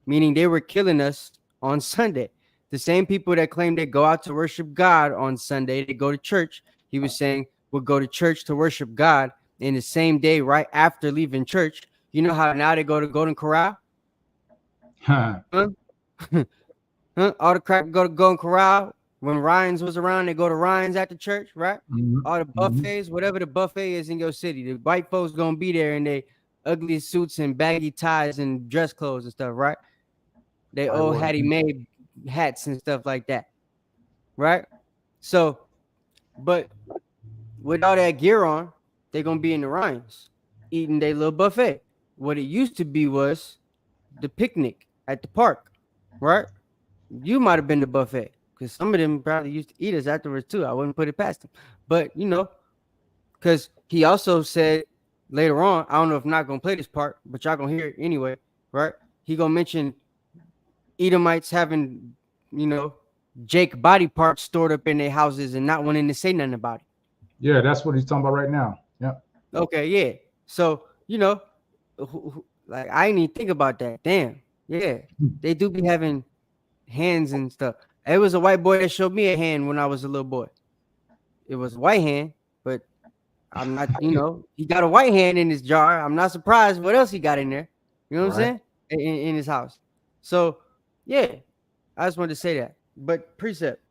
E: meaning they were killing us on Sunday. The same people that claim they go out to worship God on Sunday, they go to church. He was saying would go to church to worship God in the same day right after leaving church. You know how now they go to Golden Corral?
F: Huh.
E: All the crap go to Golden Corral. When Ryan's was around, they go to Ryan's after church, right? All the buffets, whatever the buffet is in your city, the white folks gonna be there in their ugly suits and baggy ties and dress clothes and stuff, right? They old Hattie Mae hats and stuff like that, right? So, but with all that gear on, they're gonna be in the Ryan's eating their little buffet. What it used to be was the picnic at the park, right? You might have been the buffet because some of them probably used to eat us afterwards too. I wouldn't put it past them, but because he also said later on, I don't know if I'm not gonna play this part, but y'all gonna hear it anyway, right? He gonna mention Edomites having, Jake body parts stored up in their houses and not wanting to say nothing about it.
F: Yeah, that's what he's talking about right now. Yeah.
E: Okay, yeah. So, like I didn't even think about that. Damn. Yeah. They do be having hands and stuff. It was a white boy that showed me a hand when I was a little boy. It was a white hand, but I'm not, he got a white hand in his jar. I'm not surprised what else he got in there. You know what I'm saying? In his house. So, yeah, I just wanted to say that. But precept,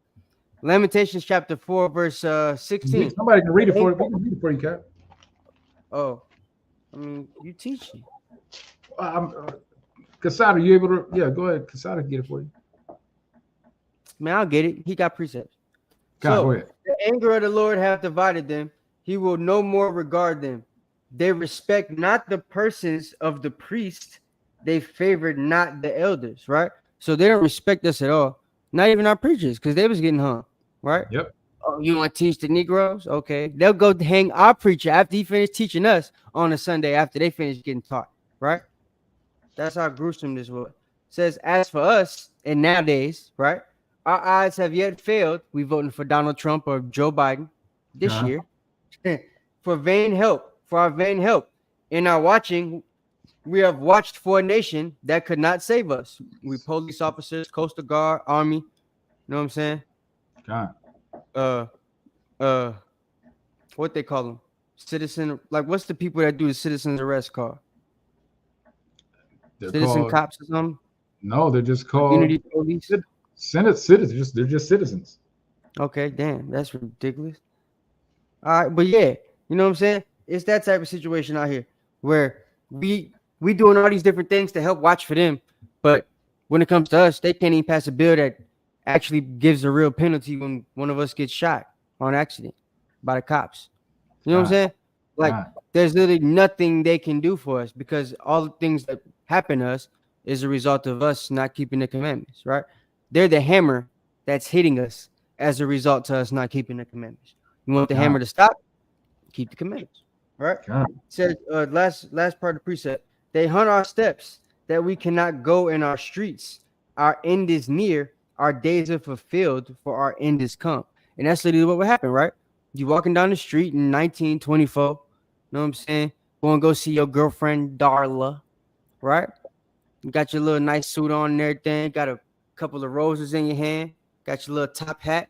E: Lamentations chapter 4, verse 16.
F: Somebody can read it for you. We can read it for you, Cap.
E: Oh, I mean, you teaching.
F: Casada, you able to? Yeah, go ahead. Casada, get it for you.
E: Man, I'll get it. He got precepts.
F: Go ahead.
E: The anger of the Lord hath divided them. He will no more regard them. They respect not the persons of the priest. They favored not the elders, right? So they don't respect us at all. Not even our preachers, because they was getting hung, right?
F: Yep.
E: Oh, you want to teach the Negroes? Okay. They'll go hang our preacher after he finished teaching us on a Sunday after they finished getting taught, right? That's how gruesome this was. It says, as for us, and nowadays, right? Our odds have yet failed. We voting for Donald Trump or Joe Biden this year for our vain help. In our watching, we have watched for a nation that could not save us. We police officers, Coastal Guard, Army. You know what I'm saying? What they call them? Citizen. Like, what's the people that do the citizen's arrest called? Citizen cops or something?
F: No, they're just called
E: community police.
F: Citizens. They're just citizens.
E: Okay, damn, that's ridiculous. All right, but yeah, you know what I'm saying? It's that type of situation out here where we doing all these different things to help watch for them, but when it comes to us, they can't even pass a bill that actually gives a real penalty when one of us gets shot on accident by the cops. You know what I'm saying? Like, there's literally nothing they can do for us because all the things that happen to us is a result of us not keeping the commandments, right? They're the hammer that's hitting us as a result to us not keeping the commandments. You want the hammer to stop? Keep the commandments, right? It says last part of the precept. They hunt our steps that we cannot go in our streets. Our end is near. Our days are fulfilled, for our end is come. And that's literally what would happen, right? You walking down the street in 1924, you know what I'm saying? Going to go see your girlfriend, Darla, right? You got your little nice suit on and everything. Got a couple of roses in your hand. Got your little top hat.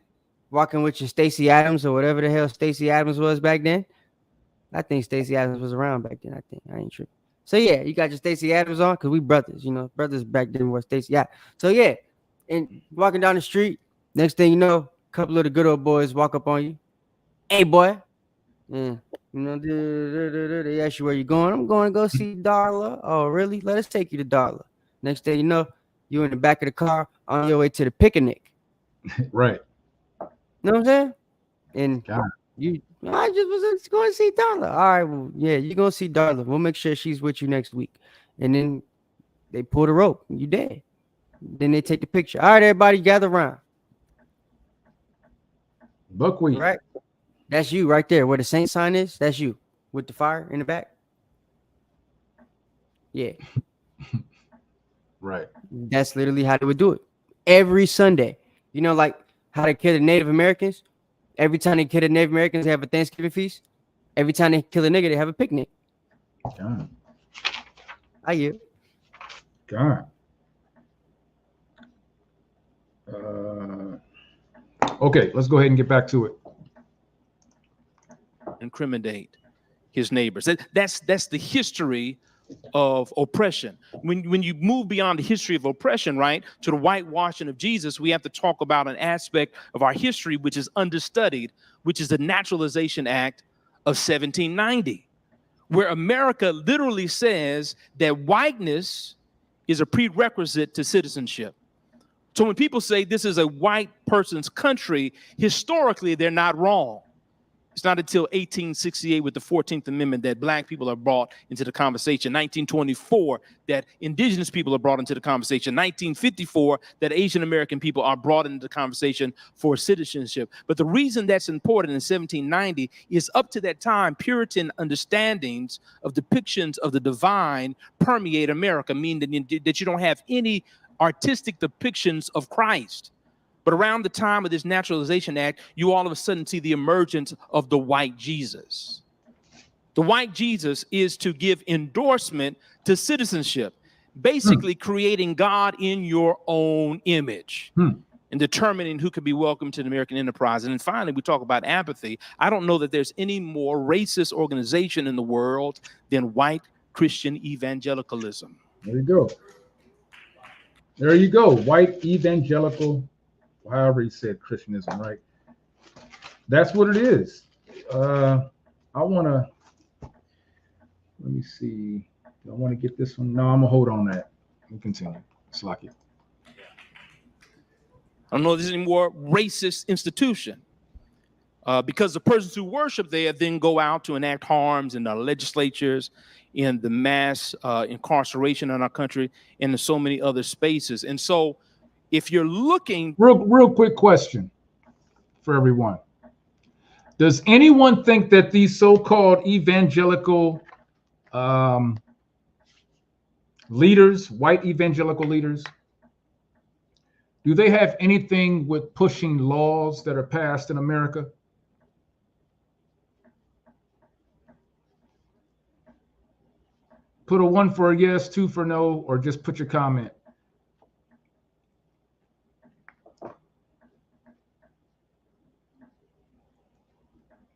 E: Walking with your Stacey Adams or whatever the hell Stacey Adams was back then. I think Stacey Adams was around back then. I ain't sure. So yeah, you got your Stacey Adams on because we brothers, brothers back then were Stacey. Yeah. So yeah, and walking down the street, next thing you know, a couple of the good old boys walk up on you. Hey boy, they ask you where you going. I'm going to go see Darla. Oh really? Let us take you to Darla. Next thing you know, you in the back of the car on your way to the picnic.
F: Right.
E: You know what I'm saying? And I just was going to see Darla. All right, well, yeah, you're going to see Darla. We'll make sure she's with you next week. And then They pull the rope. You dead. Then they take the picture. All right, everybody, gather around.
F: Buckwheat.
E: Right. That's you right there. Where the saint sign is, that's you with the fire in the back. Yeah.
F: Right.
E: That's literally how they would do it. Every Sunday. You know, like how they kill the Native Americans. Every time they kill the Native Americans, they have a Thanksgiving feast. Every time they kill a nigga, they have a picnic.
F: God.
E: I you.
F: God. Okay, let's go ahead and get back to it.
K: Incriminate his neighbors. That's the history of oppression. When you move beyond the history of oppression, right, to the whitewashing of Jesus, we have to talk about an aspect of our history which is understudied, which is the Naturalization Act of 1790, where America literally says that whiteness is a prerequisite to citizenship. So when people say this is a white person's country, historically, they're not wrong. It's not until 1868 with the 14th Amendment that black people are brought into the conversation. 1924 that indigenous people are brought into the conversation. 1954 that Asian American people are brought into the conversation for citizenship. But the reason that's important in 1790 is up to that time, Puritan understandings of depictions of the divine permeate America, meaning that you don't have any artistic depictions of Christ. But around the time of this Naturalization Act, you all of a sudden see the emergence of the white Jesus. The white Jesus is to give endorsement to citizenship, basically creating God in your own image and determining who could be welcomed to the American enterprise. And then finally, we talk about apathy. I don't know that there's any more racist organization in the world than white Christian evangelicalism.
F: There you go. There you go. White evangelical, however you said Christianism, right? That's what it is. I want to, let me see. Do I want to get this one? No, I'm going to hold on that. Let me continue. It's like it.
K: I don't know if there's any more racist institution because the persons who worship there then go out to enact harms in the legislatures, in the mass incarceration in our country, and in so many other spaces. And so if you're looking...
F: Real quick question for everyone. Does anyone think that these so-called evangelical leaders, white evangelical leaders, do they have anything with pushing laws that are passed in America? Put a 1 for a yes, 2 for no, or just put your comment.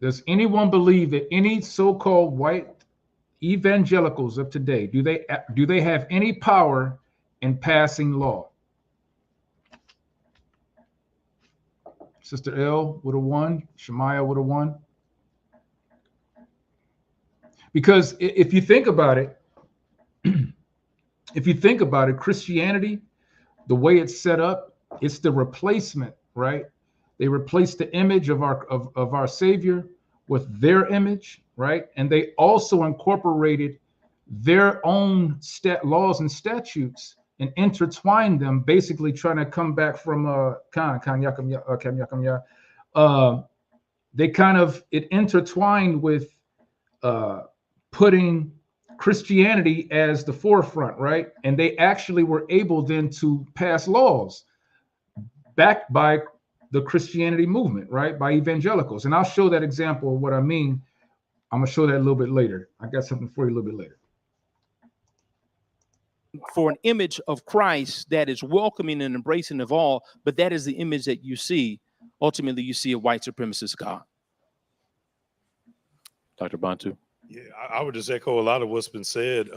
F: Does anyone believe that any so-called white evangelicals of today, do they have any power in passing law? Sister L would have won. Shemaiah would have won. Because if you think about it, Christianity, the way it's set up, it's the replacement, right? They replaced the image of our Savior with their image, right? And they also incorporated their own laws and statutes and intertwined them, basically trying to come back from it intertwined with putting Christianity as the forefront, right? And they actually were able then to pass laws backed by the Christianity movement, right? By evangelicals. And I'll show that example of what I mean. I'm going to show that a little bit later. I got something for you a little bit later.
K: For an image of Christ that is welcoming and embracing of all, but that is the image that you see. Ultimately, you see a white supremacist God. Dr. Bantu.
L: Yeah, I would just echo a lot of what's been said.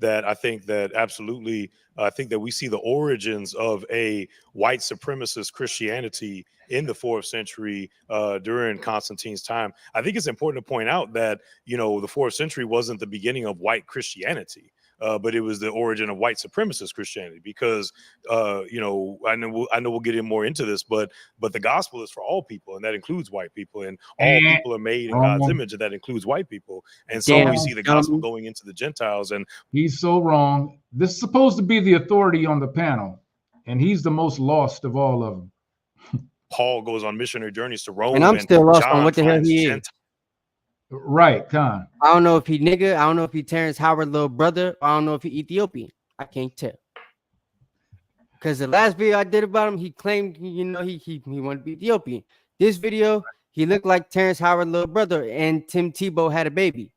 L: That I think that absolutely, I think that we see the origins of a white supremacist Christianity in the 4th century during Constantine's time. I think it's important to point out that, the 4th century wasn't the beginning of white Christianity. but it was the origin of white supremacist Christianity. Because you know, I know we'll get in more into this, but the gospel is for all people, and that includes white people, and all people are made in God's image, and that includes white people. And so we see the gospel going into the Gentiles. And
F: he's so wrong. This is supposed to be the authority on the panel, and he's the most lost of all of them.
L: Paul goes on missionary journeys to Rome,
E: And I'm still lost
L: John
E: on what the hell
L: finds
E: he is.
L: Gentiles.
F: Right, Con.
E: I don't know if he nigga. I don't know if he Terrence Howard little brother. I don't know if he Ethiopian. I can't tell. Because the last video I did about him, he claimed, you know, he wanted to be Ethiopian. This video, he looked like Terrence Howard little brother, and Tim Tebow had a baby.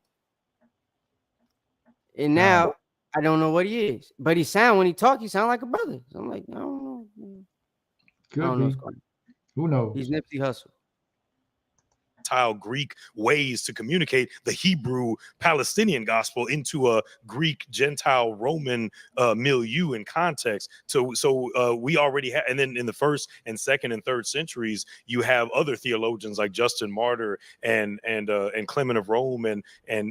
E: And now I don't know what he is, but he sound like a brother. So I'm like, I don't know.
F: Could
E: I don't
F: be.
E: know what's going on.
F: Who knows?
E: He's Nipsey Hussle.
L: Greek ways to communicate the Hebrew Palestinian gospel into a Greek Gentile Roman milieu and context. So we already have, and then in the first and second and third centuries, you have other theologians like Justin Martyr and Clement of Rome and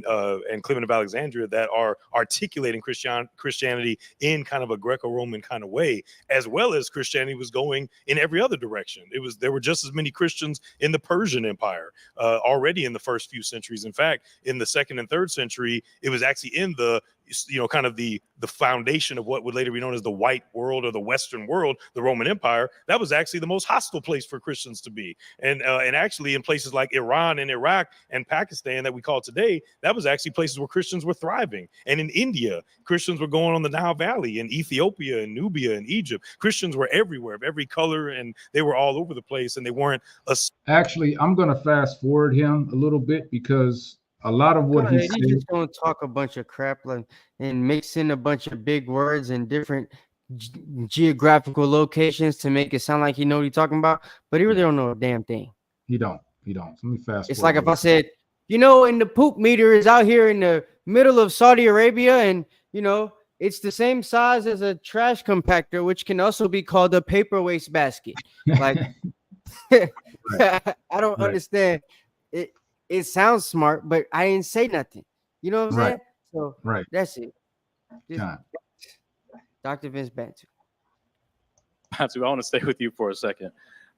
L: Clement of Alexandria that are articulating Christianity in kind of a Greco-Roman kind of way, as well as Christianity was going in every other direction. There were just as many Christians in the Persian Empire. Already in the first few centuries. In fact, in the second and third century, it was actually in the, you know, kind of the foundation of what would later be known as the white world or the Western world, the Roman Empire. That was actually the most hostile place for Christians to be. And actually in places like Iran and Iraq and Pakistan that we call today, that was actually places where Christians were thriving. And in India, Christians were going on the Nile Valley. In Ethiopia and Nubia and Egypt, Christians were everywhere, of every color, and they were all over the place, and they weren't
F: Actually, I'm going to fast forward him a little bit because a lot of what he said.
E: He's just going to talk a bunch of crap and mix in a bunch of big words and different geographical locations to make it sound like he know what he's talking about, but he really don't know a damn thing.
F: He don't. Let me fast
E: It's
F: forward.
E: like if I said, you know, and the poop meter is out here in the middle of Saudi Arabia, and you know, it's the same size as a trash compactor, which can also be called a paper waste basket. Like, I don't understand. It sounds smart, but I didn't say nothing. You know what I'm saying? So that's it. Dr. Vince Bantu.
H: Bantu, I want to stay with you for a second.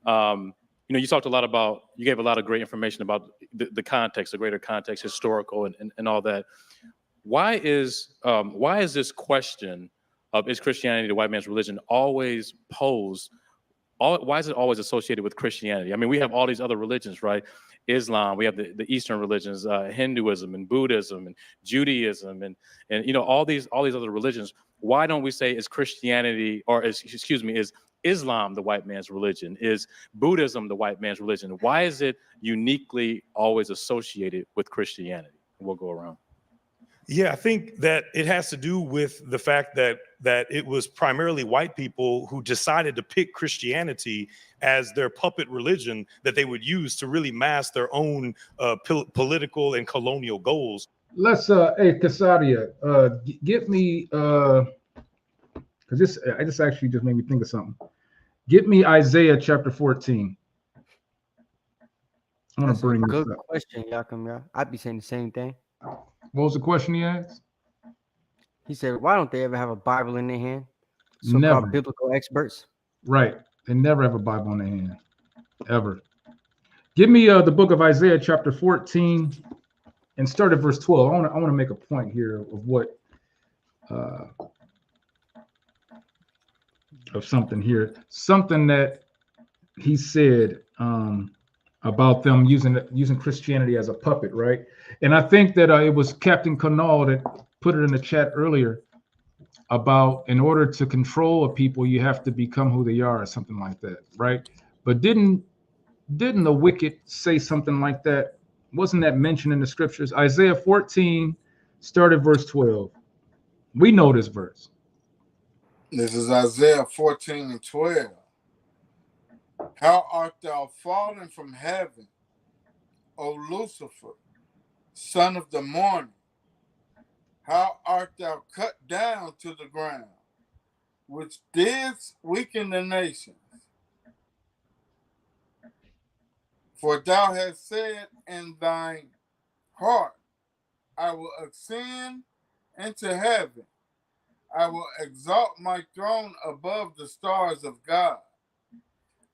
H: You know, you talked a lot about, you gave a lot of great information about the context, the greater context, historical and all that. Why is this question of is Christianity the white man's religion always posed? Why is it always associated with Christianity? I mean, we have all these other religions, right? Islam, we have the Eastern religions, Hinduism and Buddhism and Judaism and you know, all these other religions. Why don't we say is Christianity, or is Islam the white man's religion? Is Buddhism the white man's religion? Why is it uniquely always associated with Christianity? We'll go around.
L: Yeah, I think that it has to do with the fact that it was primarily white people who decided to pick Christianity as their puppet religion that they would use to really mask their own political and colonial goals.
F: Let's hey Casadia, get me because this actually just made me think of something. Get me Isaiah chapter 14. I'm gonna bring
E: a
F: this
E: good
F: up.
E: question, Yakum. I'd be saying the same thing.
F: What was the question he asked?
E: He said, why don't they ever have a Bible in their hand?
F: Never.
E: So-called biblical experts.
F: Right. They never have a Bible in their hand. Ever. Give me the book of Isaiah chapter 14 and start at verse 12. I want to make a point here of what of something here. Something that he said about them using Christianity as a puppet, right? And I think that it was Captain Canal that put it in the chat earlier about in order to control a people, you have to become who they are or something like that, right? But didn't the wicked say something like that? Wasn't that mentioned in the scriptures? Isaiah 14, start at verse 12. We know this verse.
I: This is Isaiah 14 and 12. How art thou fallen from heaven, O Lucifer, son of the morning? How art thou cut down to the ground, which didst weaken the nations? For thou hast said in thine heart, I will ascend into heaven. I will exalt my throne above the stars of God.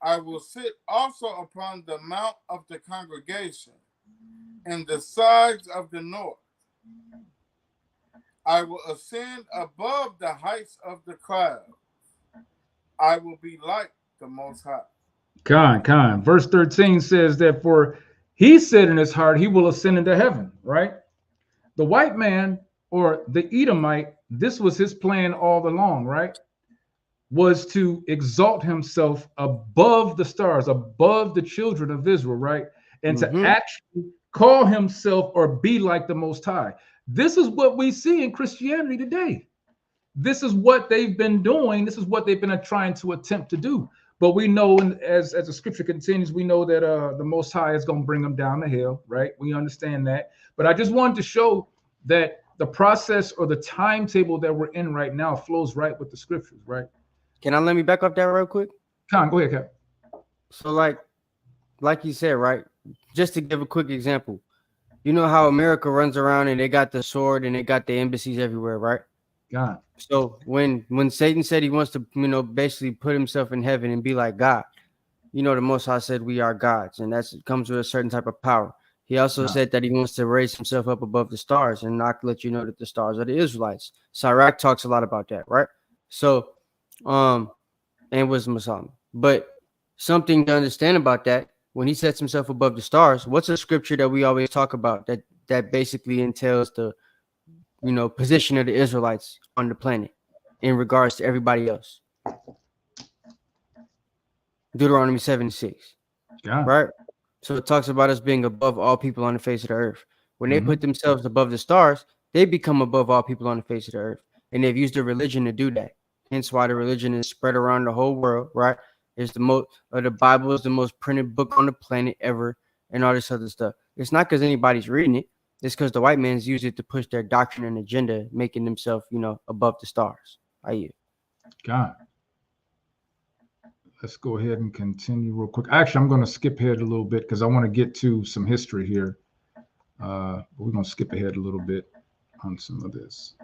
I: I will sit also upon the mount of the congregation in the sides of the north. I will ascend above the heights of the clouds. I will be like the Most High.
F: Con. Verse 13 says that for he said in his heart, he will ascend into heaven, right? The white man or the Edomite, this was his plan all along, right? Was to exalt himself above the stars, above the children of Israel, right? And to actually call himself or be like the Most High. This is what we see in Christianity today. This is what they've been doing. This is what they've been trying to attempt to do. But we know, as the scripture continues, we know that the Most High is going to bring them down the hill, right? We understand that. But I just wanted to show that the process or the timetable that we're in right now flows right with the scriptures, right?
E: Can I let me back up that real quick?
F: Go ahead, Cap.
E: So like you said, right? Just to give a quick example, you know how America runs around and they got the sword and they got the embassies everywhere, right?
F: God.
E: So when Satan said he wants to, basically put himself in heaven and be like God, the Most High said we are gods, and that comes with a certain type of power. He also said that he wants to raise himself up above the stars and not let you know that the stars are the Israelites. Sirach talks a lot about that, right? So, and wisdom of Solomon. But something to understand about that, when he sets himself above the stars, what's a scripture that we always talk about that basically entails the position of the Israelites on the planet in regards to everybody else? Deuteronomy 7:6.
F: Yeah.
E: Right? So it talks about us being above all people on the face of the earth. When they put themselves above the stars, they become above all people on the face of the earth. And they've used their religion to do that. Hence why the religion is spread around the whole world, right? It's the Bible is the most printed book on the planet ever, and all this other stuff. It's not because anybody's reading it. It's because the white man's used it to push their doctrine and agenda, making themselves, above the stars.
F: God. Let's go ahead and continue real quick. Actually, I'm going to skip ahead a little bit because I want to get to some history here. But we're going to skip ahead a little bit on some of this.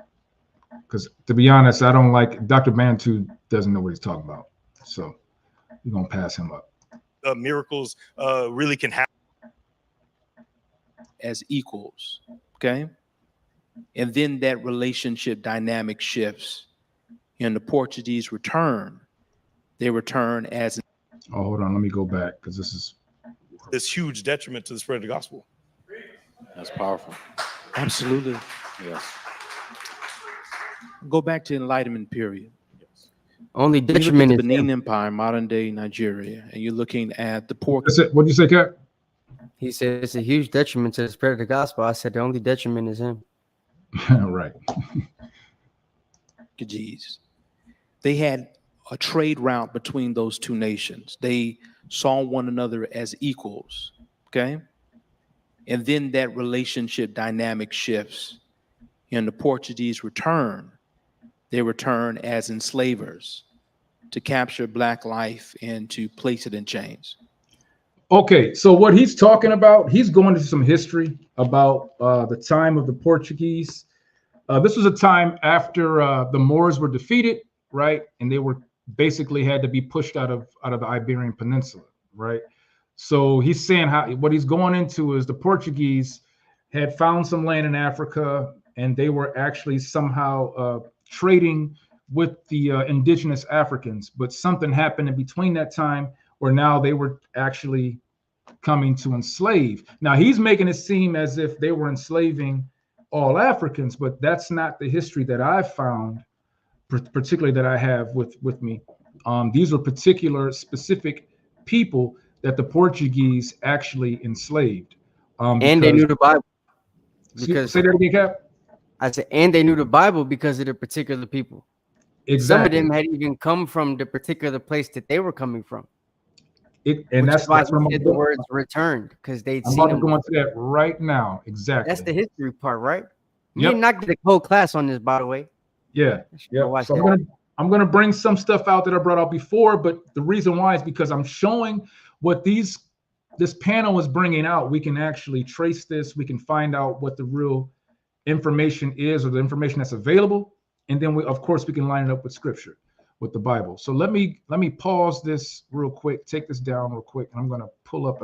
F: Because to be honest, I don't like Dr. Bantu doesn't know what he's talking about. So we're going to pass him up.
L: Miracles really can happen
K: as equals, okay? And then that relationship dynamic shifts. And the Portuguese return. They return as...
F: Oh, hold on. Let me go back because this is...
L: this huge detriment to the spread of the gospel.
H: That's powerful.
K: Absolutely.
H: Yes.
K: Go back to Enlightenment period.
E: Only detriment
K: is
E: is
K: Benin Empire, modern day Nigeria, and you're looking at the port.
F: What did you say, Cap?
E: He said it's a huge detriment to the spread of the gospel. I said the only detriment is him.
F: Right.
K: Geez. They had a trade route between those two nations. They saw one another as equals, okay? And then that relationship dynamic shifts, and the Portuguese return. They return as enslavers to capture Black life and to place it in chains.
F: Okay, so what he's talking about, he's going into some history about the time of the Portuguese. This was a time after the Moors were defeated, right? And they were basically had to be pushed out of the Iberian Peninsula, right? So he's saying what he's going into is the Portuguese had found some land in Africa, and they were actually somehow trading with the indigenous Africans. But something happened in between that time where now they were actually coming to enslave. Now he's making it seem as if they were enslaving all Africans, but that's not the history that I've found, particularly that I have with me. These are particular specific people that the Portuguese actually enslaved.
E: And they knew the Bible. Because
F: say that again, Cap.
E: I said, and they knew the Bible because of the particular people.
F: Exactly.
E: Some of them had even come from the particular place that they were coming from.
F: That's
E: why he said the words returned, because they'd seen them.
F: I'm about to go into that right now. Exactly.
E: That's the history part, right? You
F: Yep.
E: did not get a whole class on this, by the way.
F: Yeah. So I'm gonna bring some stuff out that I brought out before, but the reason why is because I'm showing what this panel is bringing out. We can actually trace this. We can find out what the real information is, or the information that's available, and then we, of course, we can line it up with scripture, with the Bible. So let me pause this real quick, take this down real quick, and I'm going to pull up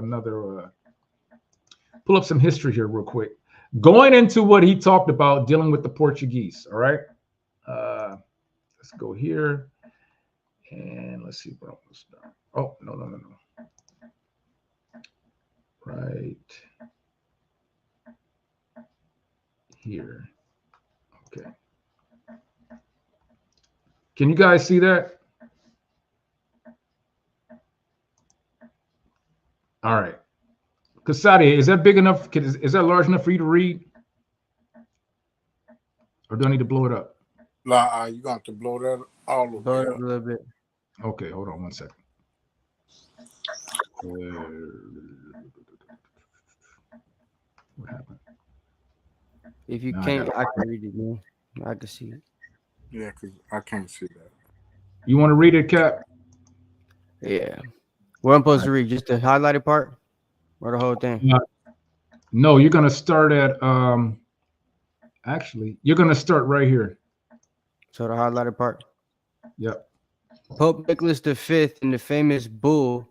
F: some history here real quick, going into what he talked about dealing with the Portuguese. All right, let's go here, and let's see what else. Oh, no. Right here. Okay. Can you guys see that? All right. Kasadi, is that big enough? Is that large enough for you to read? Or do I need to blow it up?
I: You got to blow that all the
E: Blow
I: way
E: it up
I: up.
E: a little bit.
F: Okay, hold on one second. What happened?
E: If you
F: No,
E: can't, I can read it, man. I can see it.
I: Yeah, because I can't see that.
F: You want to read it, Cap?
E: Yeah. What I'm supposed to read? Just the highlighted part, or the whole thing?
F: No, you're gonna start at actually, you're gonna start right here.
E: So the highlighted part.
F: Yep.
E: Pope Nicholas V, in the famous bull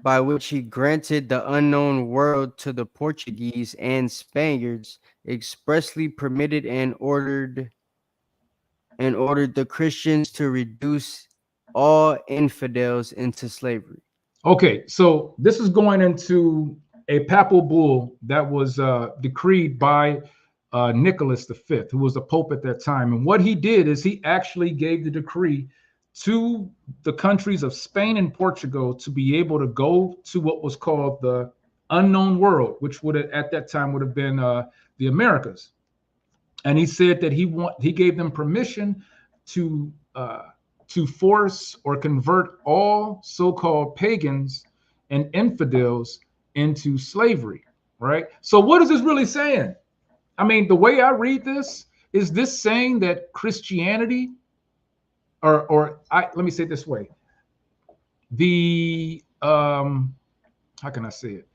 E: by which he granted the unknown world to the Portuguese and Spaniards, expressly permitted and ordered the Christians to reduce all infidels into slavery.
F: Okay, so this is going into a papal bull that was decreed by Nicholas V, who was the Pope at that time. And what he did is he actually gave the decree to the countries of Spain and Portugal to be able to go to what was called the unknown world, which would have, at that time would have been the Americas. And he said that he gave them permission to force or convert all so-called pagans and infidels into slavery, right? So what is this really saying? I mean, the way I read this, is this saying that Christianity, let me say it this way, the how can I say it?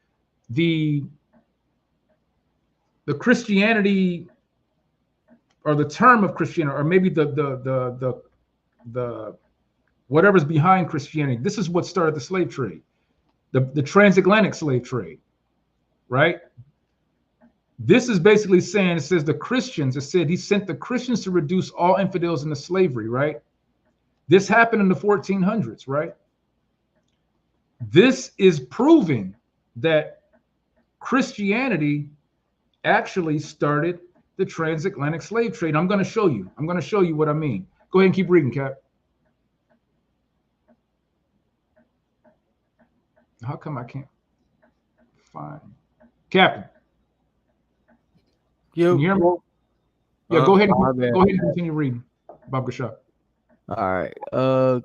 F: The Christianity, or the term of Christianity, or maybe the whatever's behind Christianity. This is what started the slave trade, the transatlantic slave trade, right? This is basically saying, it says the Christians, it said he sent the Christians to reduce all infidels into slavery, right? This happened in the 1400s, right? This is proving that Christianity actually started the transatlantic slave trade. I'm going to show you. I'm going to show you what I mean. Go ahead and keep reading, Cap. How come I can't find Captain? Can you hear me? Yeah, go ahead and continue reading, Bob Gashak.
E: All right.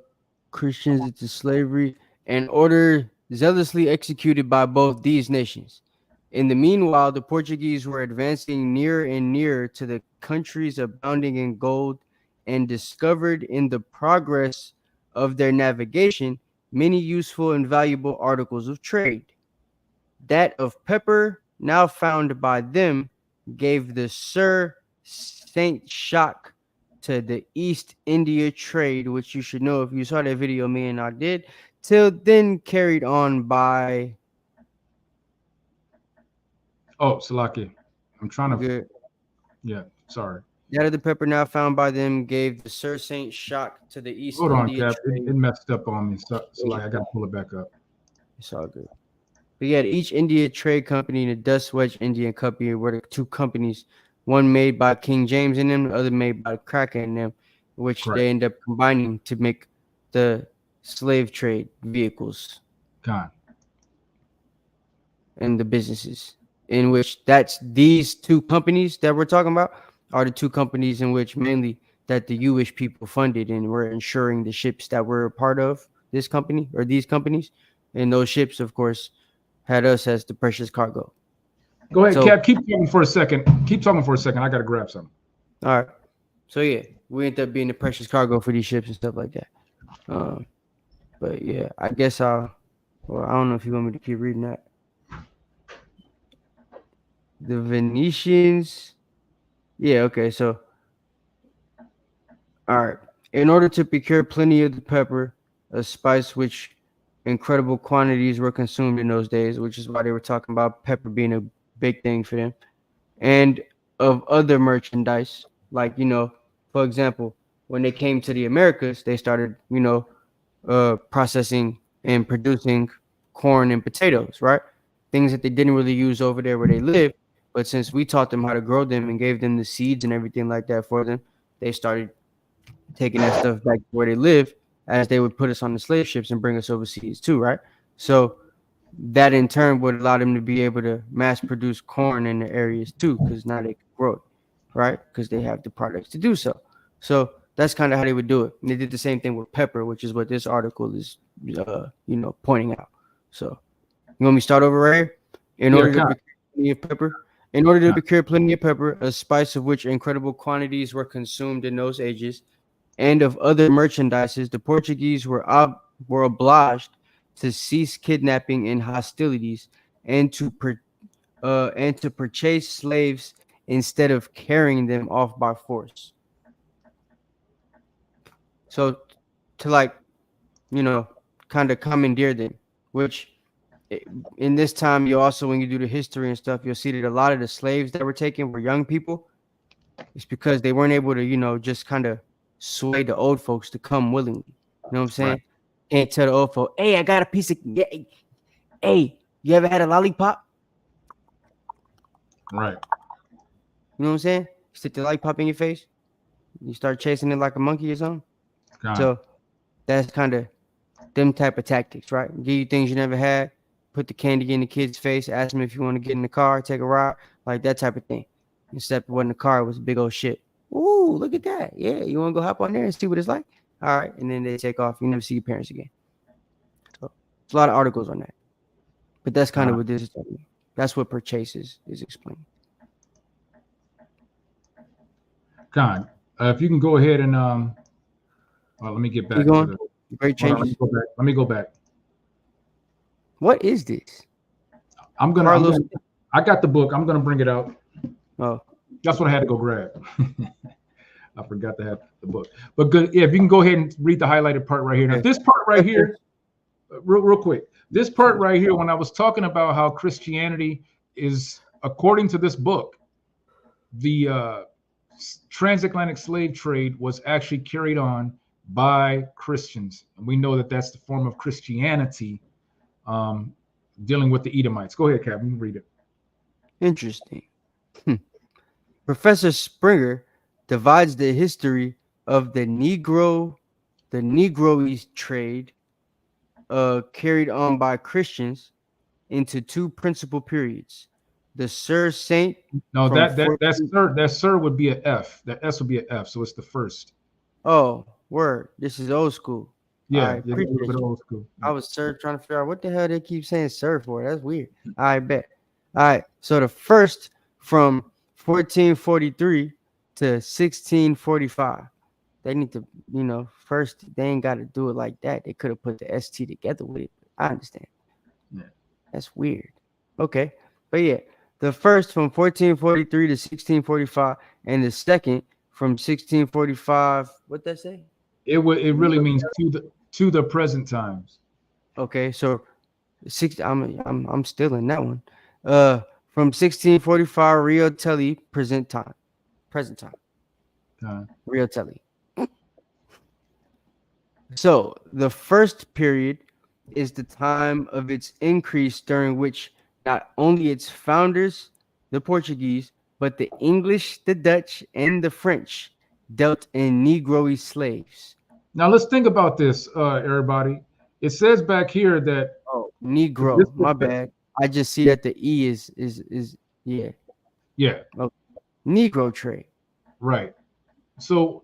E: Christians into slavery, an order zealously executed by both these nations. In the meanwhile, the Portuguese were advancing nearer and nearer to the countries abounding in gold, and discovered in the progress of their navigation many useful and valuable articles of trade. That of pepper, now found by them, gave the Sir Saint Jacques to the East India trade, which you should know if you saw that video me and I did, till then carried on by...
F: Oh, Salaki. I'm trying to...
E: Good.
F: Yeah, sorry.
E: That of the pepper now found by them gave the Sir Saint Jacques to the East
F: Hold on,
E: India
F: Cap.
E: trade.
F: It messed up on me. So like, I got to pull it back up.
E: It's all good. But yeah, each India Trade Company and the Dutch West Indian Company were the two companies, one made by King James and them, the other made by Cracker and them, which they end up combining to make the slave trade vehicles.
F: God.
E: And the businesses, in which these two companies that we're talking about are the two companies in which mainly that the Jewish people funded and were insuring the ships that were a part of this company or these companies. And those ships, of course, had us as the precious cargo.
F: Go ahead, Cap. Keep talking for a second. I got to grab something.
E: All right. So yeah, we end up being the precious cargo for these ships and stuff like that. But yeah, I guess I don't know if you want me to keep reading that. The Venetians. Yeah. Okay. So All right. In order to procure plenty of the pepper, a spice which incredible quantities were consumed in those days, which is why they were talking about pepper being a big thing for them, and of other merchandise, like, for example, when they came to the Americas, they started, processing and producing corn and potatoes, right? Things that they didn't really use over there where they live. But since we taught them how to grow them and gave them the seeds and everything like that for them, they started taking that stuff back to where they live, as they would put us on the slave ships and bring us overseas too, right? So that in turn would allow them to be able to mass produce corn in the areas too, because now they can grow it, right? Because they have the products to do so. So that's kind of how they would do it. And they did the same thing with pepper, which is what this article is, pointing out. So you want me to start over right here? In
F: Yeah,
E: order to
F: kind.
E: procure plenty of pepper, in order to procure plenty of pepper, a spice of which incredible quantities were consumed in those ages, and of other merchandises, the Portuguese were obliged to cease kidnapping and hostilities, and to purchase slaves instead of carrying them off by force. So to, like, kind of commandeer them, which in this time, you also, when you do the history and stuff, you'll see that a lot of the slaves that were taken were young people. It's because they weren't able to, just kind of sway the old folks to come willingly. You know what I'm saying?
F: Right.
E: Can't tell the old folk, hey, I got a piece of, hey, you ever had a lollipop?
F: Right.
E: You know what I'm saying? Stick the lollipop in your face. You start chasing it like a monkey or something.
F: God.
E: So that's kind of them type of tactics, right? Give you things you never had, put the candy in the kid's face, ask them if you want to get in the car, take a ride, like that type of thing. Except it wasn't a car, it was a big old shit. Ooh, look at that. Yeah, you want to go hop on there and see what it's like? All right. And then they take off. You never see your parents again. So there's a lot of articles on that. But that's kind of what this is talking about. That's what purchase is explaining.
F: Con, if you can go ahead and let me get back
E: You
F: to
E: going?
F: the
E: Great
F: hold on,
E: changes.
F: let me go back.
E: What is this?
F: I'm gonna I got the book. I'm gonna bring it out.
E: Oh.
F: That's what I had to go grab. I forgot to have the book. But good, yeah, if you can go ahead and read the highlighted part right here. Now, this part right here, real quick. This part right here, when I was talking about how Christianity is, according to this book, the transatlantic slave trade was actually carried on by Christians. And we know that that's the form of Christianity dealing with the Edomites. Go ahead, Captain, read it.
E: Interesting. Professor Springer divides the history of the Negroese trade carried on by Christians into two principal periods. The Sir Saint.
F: No, that sir would be an F. That S would be an F. So it's the first.
E: Oh, word. This is old school.
F: Yeah,
E: I appreciate
F: a little bit
E: you.
F: old school.
E: I was trying to figure out what the hell they keep saying sir for. That's weird. I bet. All right. So the first from 1443 to 1645. They need to, first they ain't got to do it like that. They could have put the ST together with it. I understand.
F: Yeah.
E: That's weird. Okay. But yeah, the first from 1443 to 1645, and the second from 1645. What that say?
F: It really means to the present times.
E: Okay, so I'm still in that one. From 1645, Rio Telly present time. Rio Telly. So the first period is the time of its increase, during which not only its founders, the Portuguese, but the English, the Dutch, and the French dealt in Negroese slaves.
F: Now let's think about this, everybody. It says back here that
E: Negro. My bad. I just see that the E is yeah.
F: Yeah.
E: Okay. Negro trade.
F: Right. So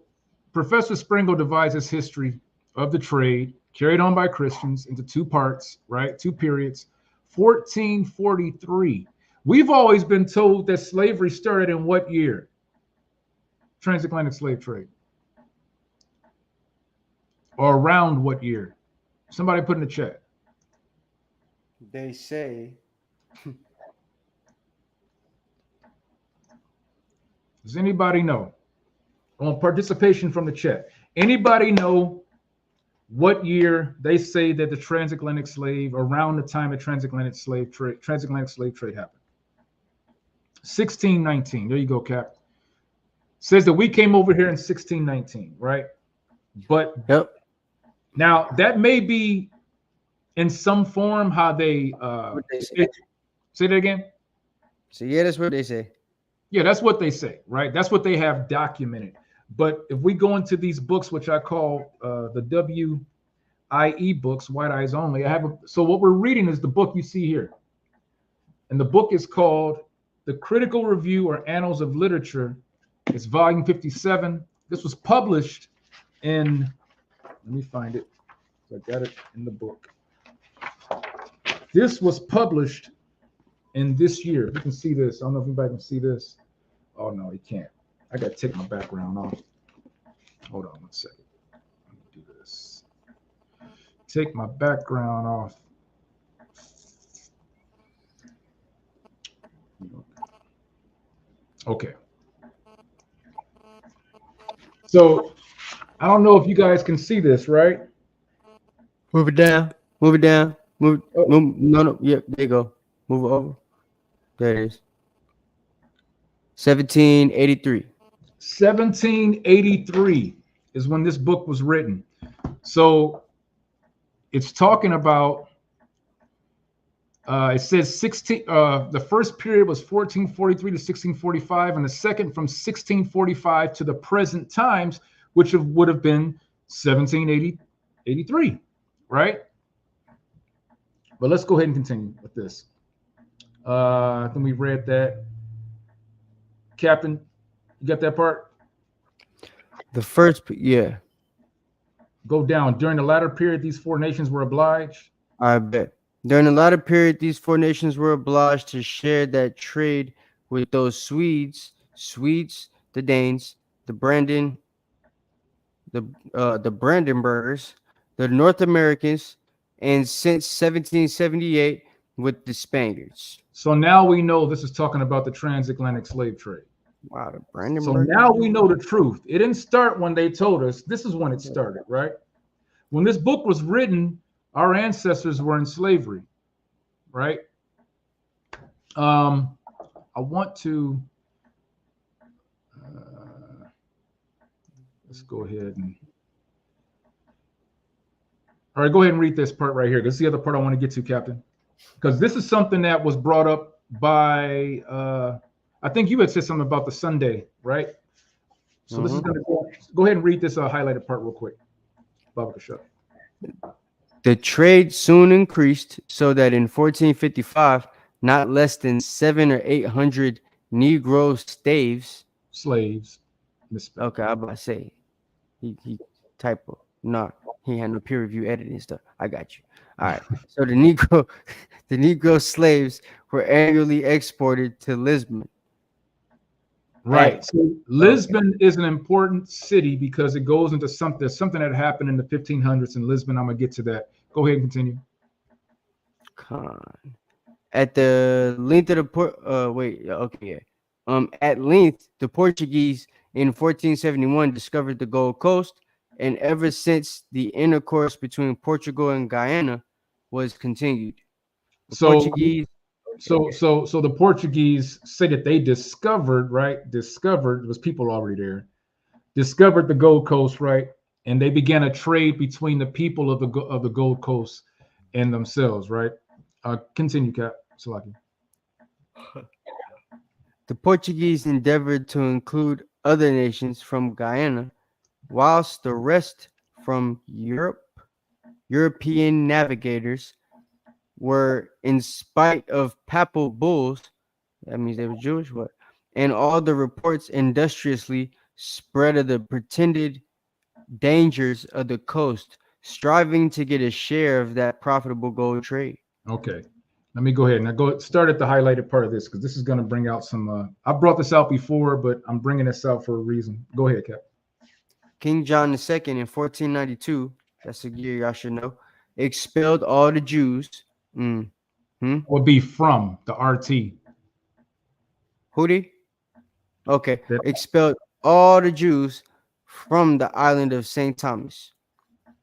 F: Professor Springle divides his history of the trade carried on by Christians into two parts, right? Two periods. 1443. We've always been told that slavery started in what year? Transatlantic slave trade. Or around what year? Somebody put in the chat.
E: They say.
F: Does anybody know? I want participation from the chat. Anybody know what year they say that the transatlantic slave, around the time the transatlantic slave trade happened? 1619. There you go, Cap. Says that we came over here in 1619, right? But
E: yep.
F: Now that may be in some form how they say that again.
E: So yeah, that's what they say.
F: Yeah, that's what they say, right? That's what they have documented. But if we go into these books, which I call the WIE books, White Eyes Only, so what we're reading is the book you see here. And the book is called The Critical Review or Annals of Literature. It's volume 57. This was published in, let me find it. I got it in the book. This was published in this year. You can see this. I don't know if anybody can see this. Oh, no, you can't. I got to take my background off. Hold on one second. Let me do this. Take my background off. Okay. So I don't know if you guys can see this, right?
E: Move it down. Move it down. Move. No. Yep. There you go. Move it over. There it is. 1783.
F: 1783 is when this book was written. So it's talking about. It says the first period was 1443 to 1645, and the second from 1645 to the present times, which would have been 1783, right? But let's go ahead and continue with this. I think we read that. Captain, you got that part?
E: The first, yeah.
F: Go down. During the latter period, these four nations were obliged.
E: I bet. During the latter period, these four nations were obliged to share that trade with those Swedes, the Danes, the Brandenburgers, the North Americans, and since 1778 with the Spaniards.
F: So now we know this is talking about the transatlantic slave trade.
E: Wow, the
F: So
E: Brandenburgers.
F: now we know the truth. It didn't start when they told us. This is when it started, right? When this book was written, our ancestors were in slavery, right? I want to let's go ahead and all right, go ahead and read this part right here. This is the other part I want to get to, Captain, because this is something that was brought up by I think you had said something about the Sunday, right? So this is going to go ahead and read this highlighted part real quick. Baba Kasha.
E: The trade soon increased so that in 1455, not less than 700 or 800 Negro
F: slaves.
E: Okay, I'm about to say he typo. No, he had no peer review editing stuff. I got you. All right. So the Negro slaves were annually exported to Lisbon.
F: Right. So Lisbon is an important city because it goes into something that happened in the 1500s in Lisbon. I'm gonna get to that. Go ahead and continue.
E: At the length of the at length, the Portuguese in 1471 discovered the Gold Coast, and ever since the intercourse between Portugal and Guyana was continued.
F: So the Portuguese say that they discovered, right? Discovered, was people already there. Discovered the Gold Coast, right? And they began a trade between the people of the Gold Coast and themselves, right? Continue, Cap. Salaki.
E: The Portuguese endeavored to include other nations from Guyana, whilst the rest from European navigators were, in spite of papal bulls, that means they were Jewish, what? And all the reports industriously spread of the pretended dangers of the coast, striving to get a share of that profitable gold trade.
F: Okay. Let me go ahead and start at the highlighted part of this because this is going to bring out some. I brought this out before, but I'm bringing this out for a reason. Go ahead, Cap.
E: King John II in 1492, that's a year y'all should know, expelled all the Jews.
F: Would be from the RT.
E: Who did? Okay. Expelled all the Jews from the island of St. Thomas,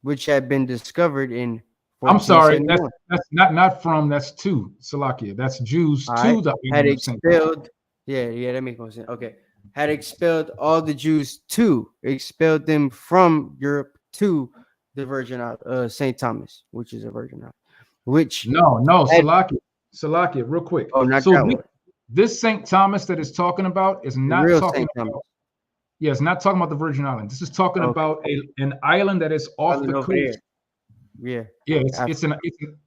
E: which had been discovered in
F: I'm sorry,
E: 1471.
F: that's not from, that's to Salakia. That's Jews
E: All right,
F: to the
E: had
F: island of St. Thomas.
E: expelled. Yeah, that makes more sense. Okay, had expelled all the Jews to expelled them from Europe to the Virgin Island, St. Thomas, which is a Virgin Island, which
F: No,
E: had,
F: Salakia, real quick.
E: oh, not
F: So
E: that one,
F: this St. Thomas that is talking about is
E: the
F: not
E: real
F: talking
E: St.
F: about,
E: Thomas.
F: yeah, it's not talking about the Virgin Island. This is talking
E: Okay,
F: about an island that is off
E: island
F: the
E: over there.
F: coast.
E: Yeah,
F: Yeah,
E: Africa.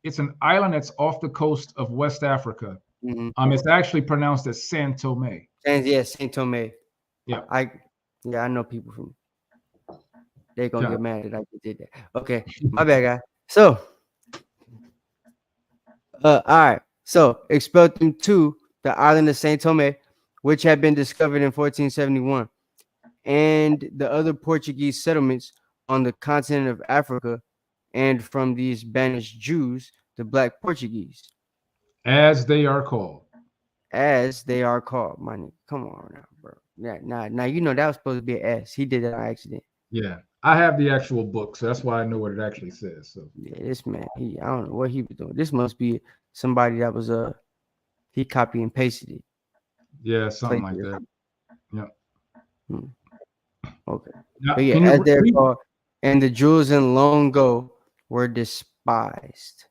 F: it's an island that's off the coast of West Africa.
E: Mm-hmm.
F: It's actually pronounced as San Tome.
E: Yeah, Saint Tome.
F: Yeah.
E: I know people from. They're gonna get mad that I just did that. Okay, my bad, guy. So, all right. So expelled them to the island of Saint Tome, which had been discovered in 1471, and the other Portuguese settlements on the continent of Africa, and from these banished Jews, the Black Portuguese,
F: As they are called.
E: as they are called. My nigga, come on now, bro. Yeah, now you know that was supposed to be an S. He did that on accident.
F: Yeah, I have the actual book, so that's why I know what it actually says. So
E: yeah, this man, I don't know what he was doing. This must be somebody that was he copy and pasted it.
F: Yeah, something like that. Yeah.
E: Okay.
F: Now,
E: but yeah, as they're called, and the Jews in long ago were despised.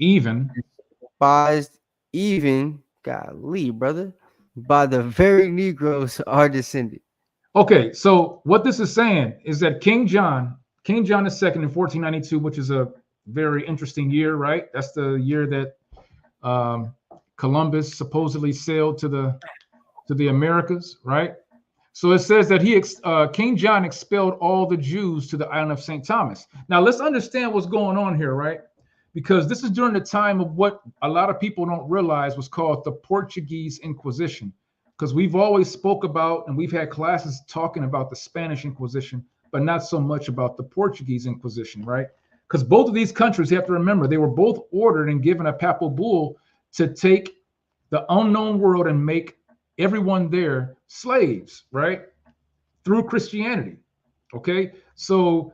E: Despised, even, golly, brother, by the very Negroes are descended.
F: Okay, so what this is saying is that King John II in 1492, which is a very interesting year, right? That's the year that Columbus supposedly sailed to the Americas, right? So it says that King John expelled all the Jews to the island of St. Thomas. Now let's understand what's going on here, right? Because this is during the time of what a lot of people don't realize was called the Portuguese Inquisition. Because we've always spoke about, and we've had classes talking about the Spanish Inquisition, but not so much about the Portuguese Inquisition, right? Because both of these countries, you have to remember, they were both ordered and given a papal bull to take the unknown world and make everyone there slaves, right? Through Christianity. Okay, so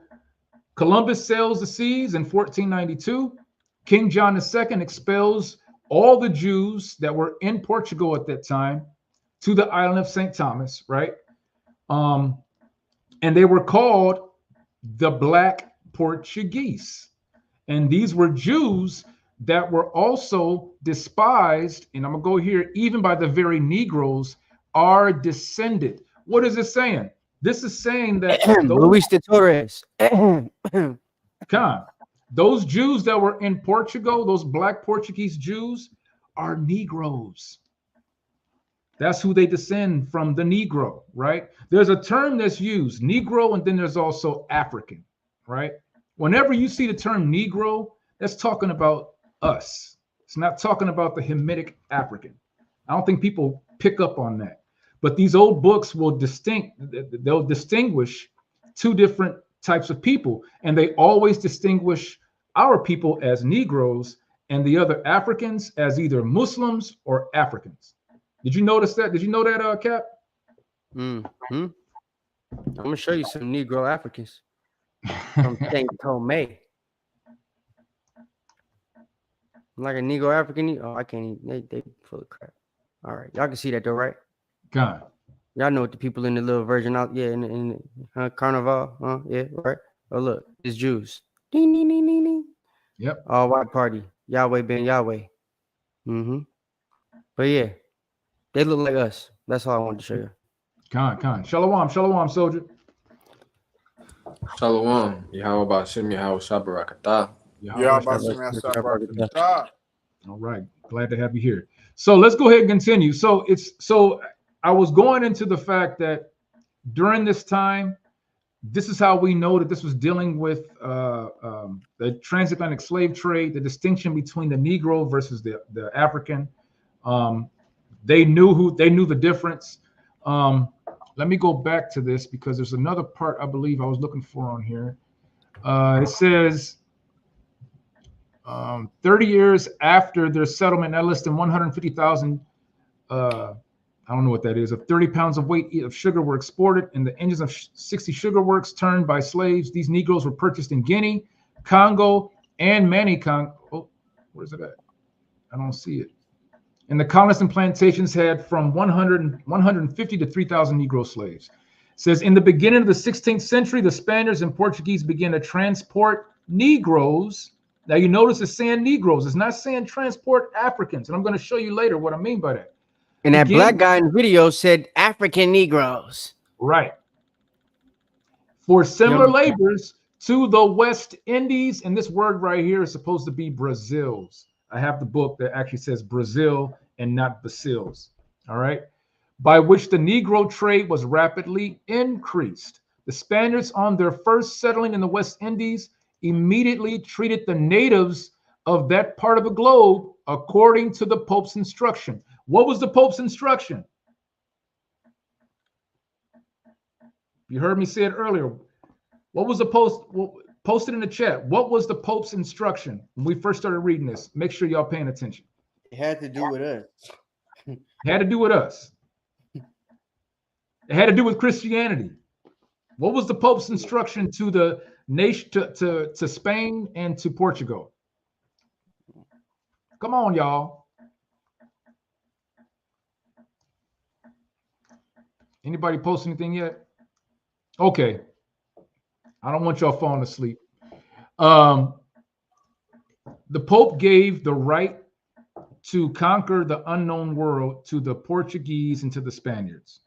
F: Columbus sails the seas in 1492. King John II expels all the Jews that were in Portugal at that time to the island of St. Thomas, right? And they were called the Black Portuguese. And these were Jews that were also despised, and I'm gonna go here, even by the very Negroes, are descended. What is it saying? This is saying that
E: Luis de Torres.
F: Those Jews that were in Portugal, those Black Portuguese Jews, are Negroes. That's who they descend from, the Negro, right? There's a term that's used, Negro, and then there's also African, right? Whenever you see the term Negro, that's talking about us. It's not talking about the Hamitic African. I don't think people pick up on that. But these old books will distinguish two different types of people, and they always distinguish our people as Negroes and the other Africans as either Muslims or Africans. Did you notice that? Did you know that, Cap?
E: I'm gonna show you some Negro Africans from St. Tome. Like a Negro African. Oh, I can't even. They full of crap. All right, y'all can see that though, right?
F: God.
E: Y'all know what the people in the little Virgin out, yeah, in Carnival, yeah, right. Oh look, it's Jews. Ding ding ding ding ding.
F: Yep.
E: All white party. Yahweh ben Yahweh. But yeah, they look like us. That's all I wanted to show you.
F: Khan. Shalom, soldier.
M: Shalom. Yahweh Bashim, Yahweh Shabarakatah.
F: All right. Glad to have you here. So let's go ahead and continue. So I was going into the fact that during this time, this is how we know that this was dealing with the transatlantic slave trade, the distinction between the Negro versus the African. They knew the difference. Let me go back to this because there's another part I believe I was looking for on here. It says 30 years after their settlement, not less than 150,000 I don't know what that is, of 30 pounds of weight of sugar were exported, and the engines of 60 sugar works turned by slaves. These Negroes were purchased in Guinea, Congo, and Manicongo. Oh, where's it at? I don't see it. And the colonists and plantations had from 150 to 3,000 Negro slaves. It says, in the beginning of the 16th century, the Spaniards and Portuguese began to transport Negroes. Now you notice it's saying Negroes. It's not saying transport Africans. And I'm going to show you later what I mean by that.
E: And that black guy in the video said African Negroes.
F: Right. For similar labors to the West Indies. And this word right here is supposed to be Brazils. I have the book that actually says Brazil and not Bacilles. All right. By which the Negro trade was rapidly increased. The Spaniards, on their first settling in the West Indies, immediately treated the natives of that part of the globe according to the Pope's instruction. What was the Pope's instruction? You heard me say it earlier. What was the post it in the chat? What was the Pope's instruction when we first started reading this? Make sure y'all paying attention.
E: It had to do with us.
F: It had to do with us. It had to do with Christianity. What was the Pope's instruction to the nation, to Spain and to Portugal? Come on, y'all. Anybody post anything yet? Okay. I don't want y'all falling asleep. The Pope gave the right to conquer the unknown world to the Portuguese and to the Spaniards.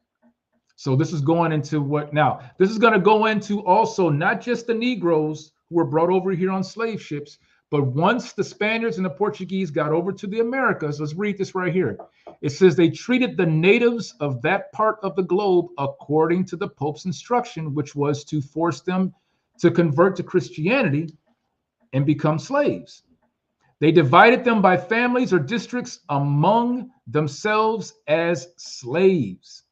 F: So this is going into what now? This is going to go into also not just the Negroes who were brought over here on slave ships, but once the Spaniards and the Portuguese got over to the Americas, let's read this right here. It says they treated the natives of that part of the globe according to the Pope's instruction, which was to force them to convert to Christianity and become slaves. They divided them by families or districts among themselves as slaves.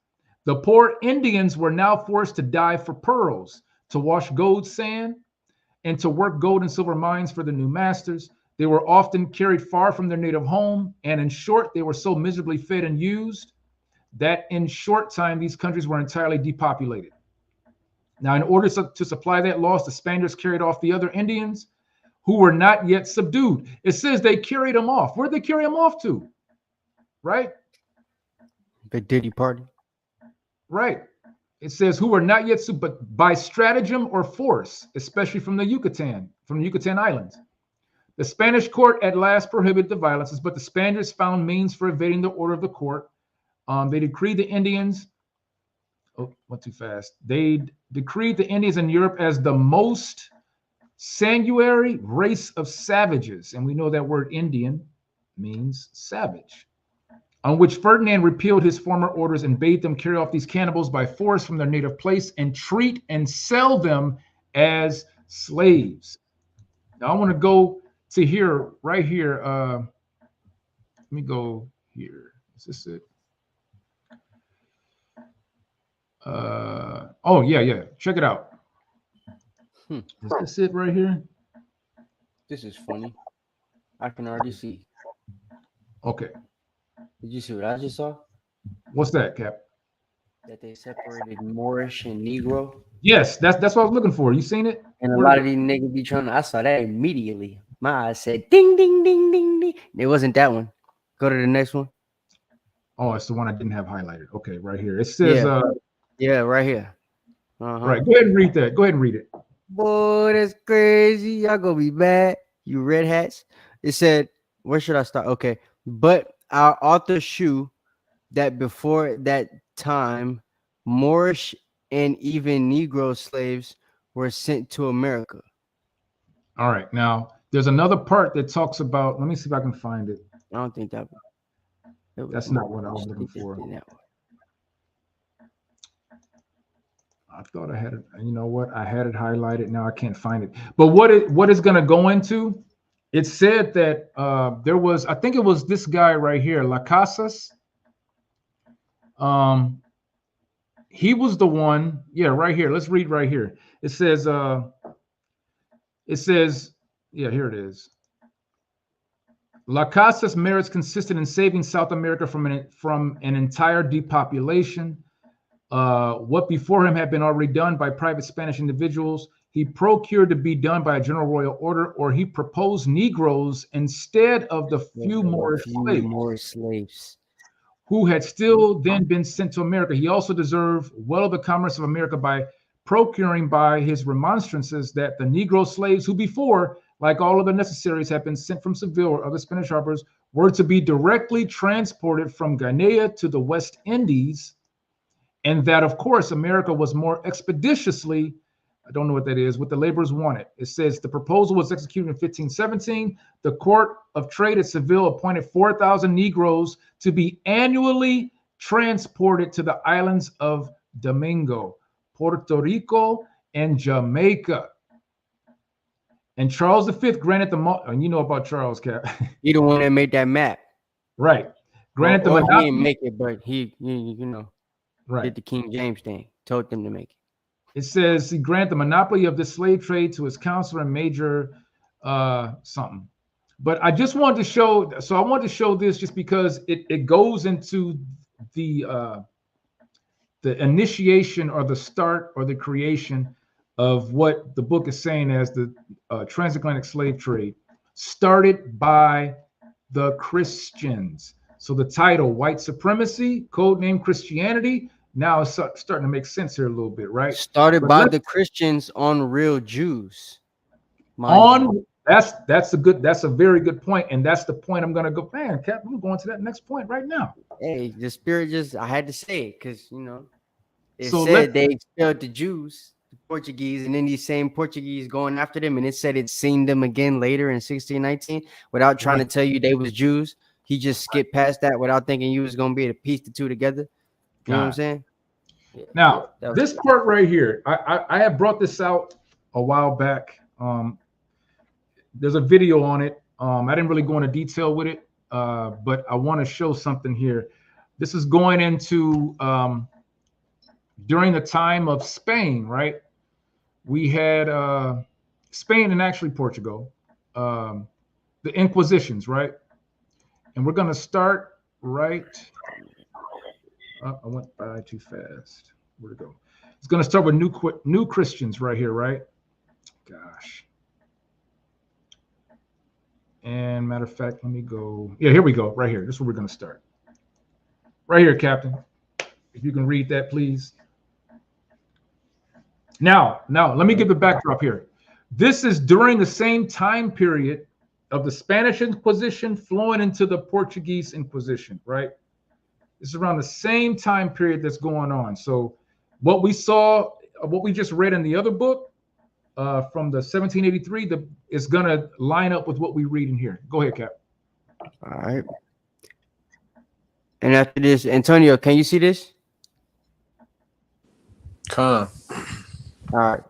F: The poor Indians were now forced to dive for pearls, to wash gold sand, and to work gold and silver mines for the new masters. They were often carried far from their native home, and in short, they were so miserably fed and used that in short time, these countries were entirely depopulated. Now, in order to supply that loss, the Spaniards carried off the other Indians who were not yet subdued. It says they carried them off. Where'd they carry them off to? Right?
E: The Diddy party.
F: Right. It says who were not yet, but by stratagem or force, especially from the Yucatan Islands. The Spanish court at last prohibited the violences, but the Spaniards found means for evading the order of the court. They decreed the Indians. Oh, went too fast. They decreed the Indians in Europe as the most sanguinary race of savages, and we know that word Indian means savage. On which Ferdinand repealed his former orders and bade them carry off these cannibals by force from their native place and treat and sell them as slaves. Now I want to go to here, right here. Let me go here. Is this it? Oh yeah. Check it out. Is this it right here?
E: This is funny. I can already see.
F: Okay.
E: Did you see what I just saw?
F: What's that, Cap?
E: That they separated Moorish and Negro.
F: Yes, that's what I was looking for. You seen it?
E: And a lot of these niggas be trying to, I saw that immediately. My eyes said ding, ding, ding, ding, ding. It wasn't that one. Go to the next one.
F: Oh, it's the one I didn't have highlighted. Okay, right here. It says
E: yeah, right here.
F: Right. Go ahead and read that. Go ahead and read it.
E: Boy, that's crazy. Y'all gonna be mad, you red hats. It said, where should I start? Okay. But our author shew that before that time, Moorish and even Negro slaves were sent to America.
F: All right. Now, there's another part that talks about, let me see if I can find it.
E: I don't think
F: that's not what I was looking for. I thought I had it. You know what? I had it highlighted. Now I can't find it. But what is going to go into? It said that there was, I think it was this guy right here, La Casas. He was the one. Yeah, right here. Let's read right here. It says, yeah, here it is. Las Casas merits consisted in saving South America from an entire depopulation. What before him had been already done by private Spanish individuals, he procured to be done by a general royal order, or he proposed Negroes instead of the few Moorish slaves who had still then been sent to America. He also deserved well of the commerce of America by procuring by his remonstrances that the Negro slaves who before, like all of the necessaries, had been sent from Seville or other Spanish harbors, were to be directly transported from Guinea to the West Indies, and that, of course, America was more expeditiously, I don't know what that is, what the laborers wanted. It says the proposal was executed in 1517. The Court of Trade at Seville appointed 4,000 Negroes to be annually transported to the islands of Domingo, Puerto Rico, and Jamaica. And Charles V granted and you know about Charles, Cap.
E: He the one that made that map.
F: Right. Granted the
E: He
F: monopoly.
E: didn't make it, but he you know,
F: right,
E: did the King James thing. Told them to make it.
F: It says he granted the monopoly of the slave trade to his counselor and major something. But I just wanted to show, so I wanted to show this just because it goes into the initiation or the start or the creation of what the book is saying as the transatlantic slave trade, started by the Christians. So the title, White Supremacy, codename Christianity, now it's starting to make sense here a little bit, right?
E: Started by the Christians on real Jews.
F: That's a very good point, and that's the point I'm gonna go. Man, Cap, I'm going to that next point right now.
E: Hey, the spirit I had to say it because it
F: So
E: said they expelled the Jews, the Portuguese, and then these same Portuguese going after them, and it said it seen them again later in 1619 without trying to tell you they was Jews. He just skipped past that without thinking you was gonna be able to piece the two together. You know what I'm saying? Yeah.
F: Now, this part right here, I have brought this out a while back. There's a video on it. I didn't really go into detail with it, but I want to show something here. This is going into during the time of Spain, right? We had Spain and actually Portugal, the Inquisitions, right? And we're going to start right. I went by too fast. Where'd it go? It's going to start with new Christians right here, right? Gosh. And matter of fact, let me go. Yeah, here we go. Right here. This is where we're going to start. Right here, Captain. If you can read that, please. Now, let me give the backdrop here. This is during the same time period of the Spanish Inquisition flowing into the Portuguese Inquisition, right? This is around the same time period that's going on. So what we saw, what we just read in the other book from the 1783, is going to line up with what we read in here. Go ahead, Cap.
E: All right. And after this, Antonio, can you see this?
M: Con.
E: All right.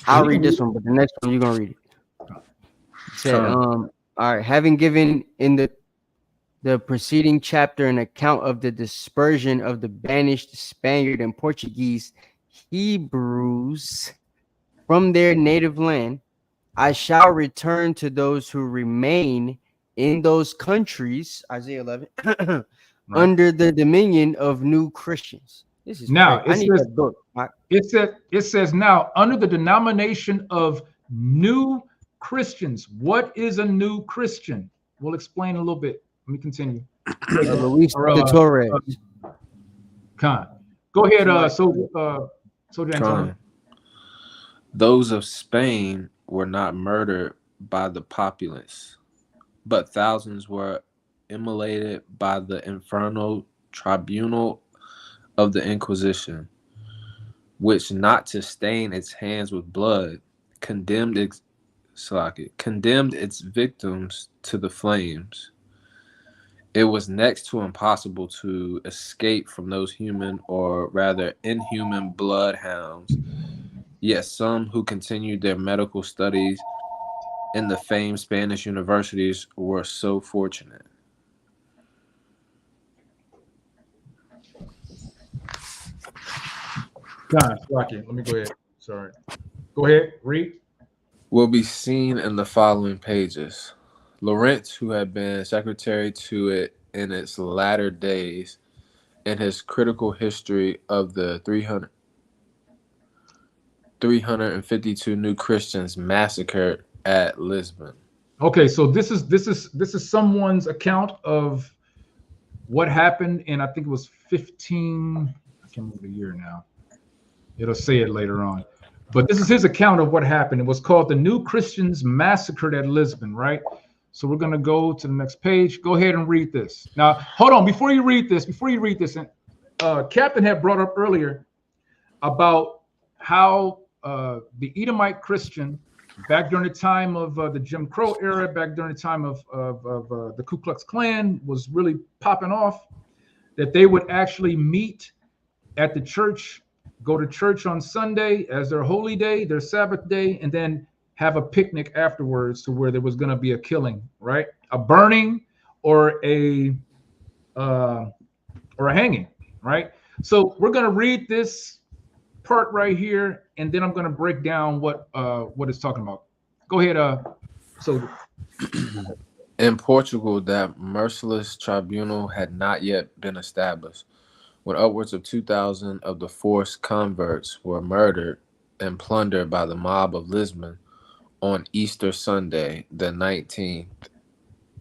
E: I'll read this one, but the next one you're going to read it. It said, all right, having given in the preceding chapter an account of the dispersion of the banished Spaniard and Portuguese Hebrews from their native land, I shall return to those who remain in those countries, Isaiah 11, right, under the dominion of new Christians. This is
F: now
E: I need that book.
F: It says now under the denomination of new Christians. What is a new Christian? We'll explain a little bit. Let me continue.
E: Luis de Torres.
F: Con. Go ahead, so Antonio.
M: Those of Spain were not murdered by the populace, but thousands were immolated by the infernal tribunal of the Inquisition, which, not to stain its hands with blood, condemned its victims to the flames. It was next to impossible to escape from those human, or rather inhuman, bloodhounds. Yet some who continued their medical studies in the famed Spanish universities were so fortunate.
F: Gosh, Rocky, let me go ahead. Sorry. Go ahead, read.
M: Will be seen in the following pages. Lawrence, who had been secretary to it in its latter days, in his critical history of the 352 new Christians massacred at Lisbon.
F: Okay, so this is someone's account of what happened in, I think it was 15. I can't remember the year now. It'll say it later on. But this is his account of what happened. It was called The New Christians Massacred at Lisbon, right? So we're going to go to the next page. Go ahead and read this. Now, hold on. Before you read this, Captain had brought up earlier about how the Edomite Christian, back during the time of the Jim Crow era, back during the time of the Ku Klux Klan was really popping off, that they would actually meet at the church, go to church on Sunday as their holy day, their Sabbath day, and then have a picnic afterwards to where there was going to be a killing, right? A burning or a hanging, right? So we're going to read this part right here, and then I'm going to break down what it's talking about. Go ahead, Soldier.
M: In Portugal, that merciless tribunal had not yet been established, when upwards of 2,000 of the forced converts were murdered and plundered by the mob of Lisbon on Easter Sunday, the 19th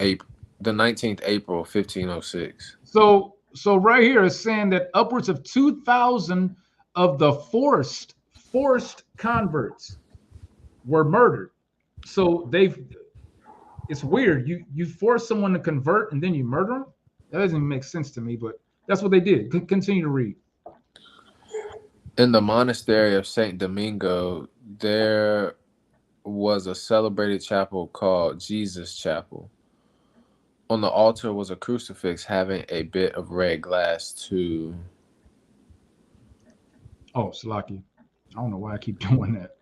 M: April 1506.
F: So right here is saying that upwards of 2,000 of the forced converts were murdered. So it's weird. You force someone to convert and then you murder them? That doesn't even make sense to me, but that's what they did. Continue to read.
M: In the monastery of St. Domingo, there was a celebrated chapel called Jesus Chapel. On the altar was a crucifix having a bit of red glass to...
F: Oh, Salaki. I don't know why I keep doing that.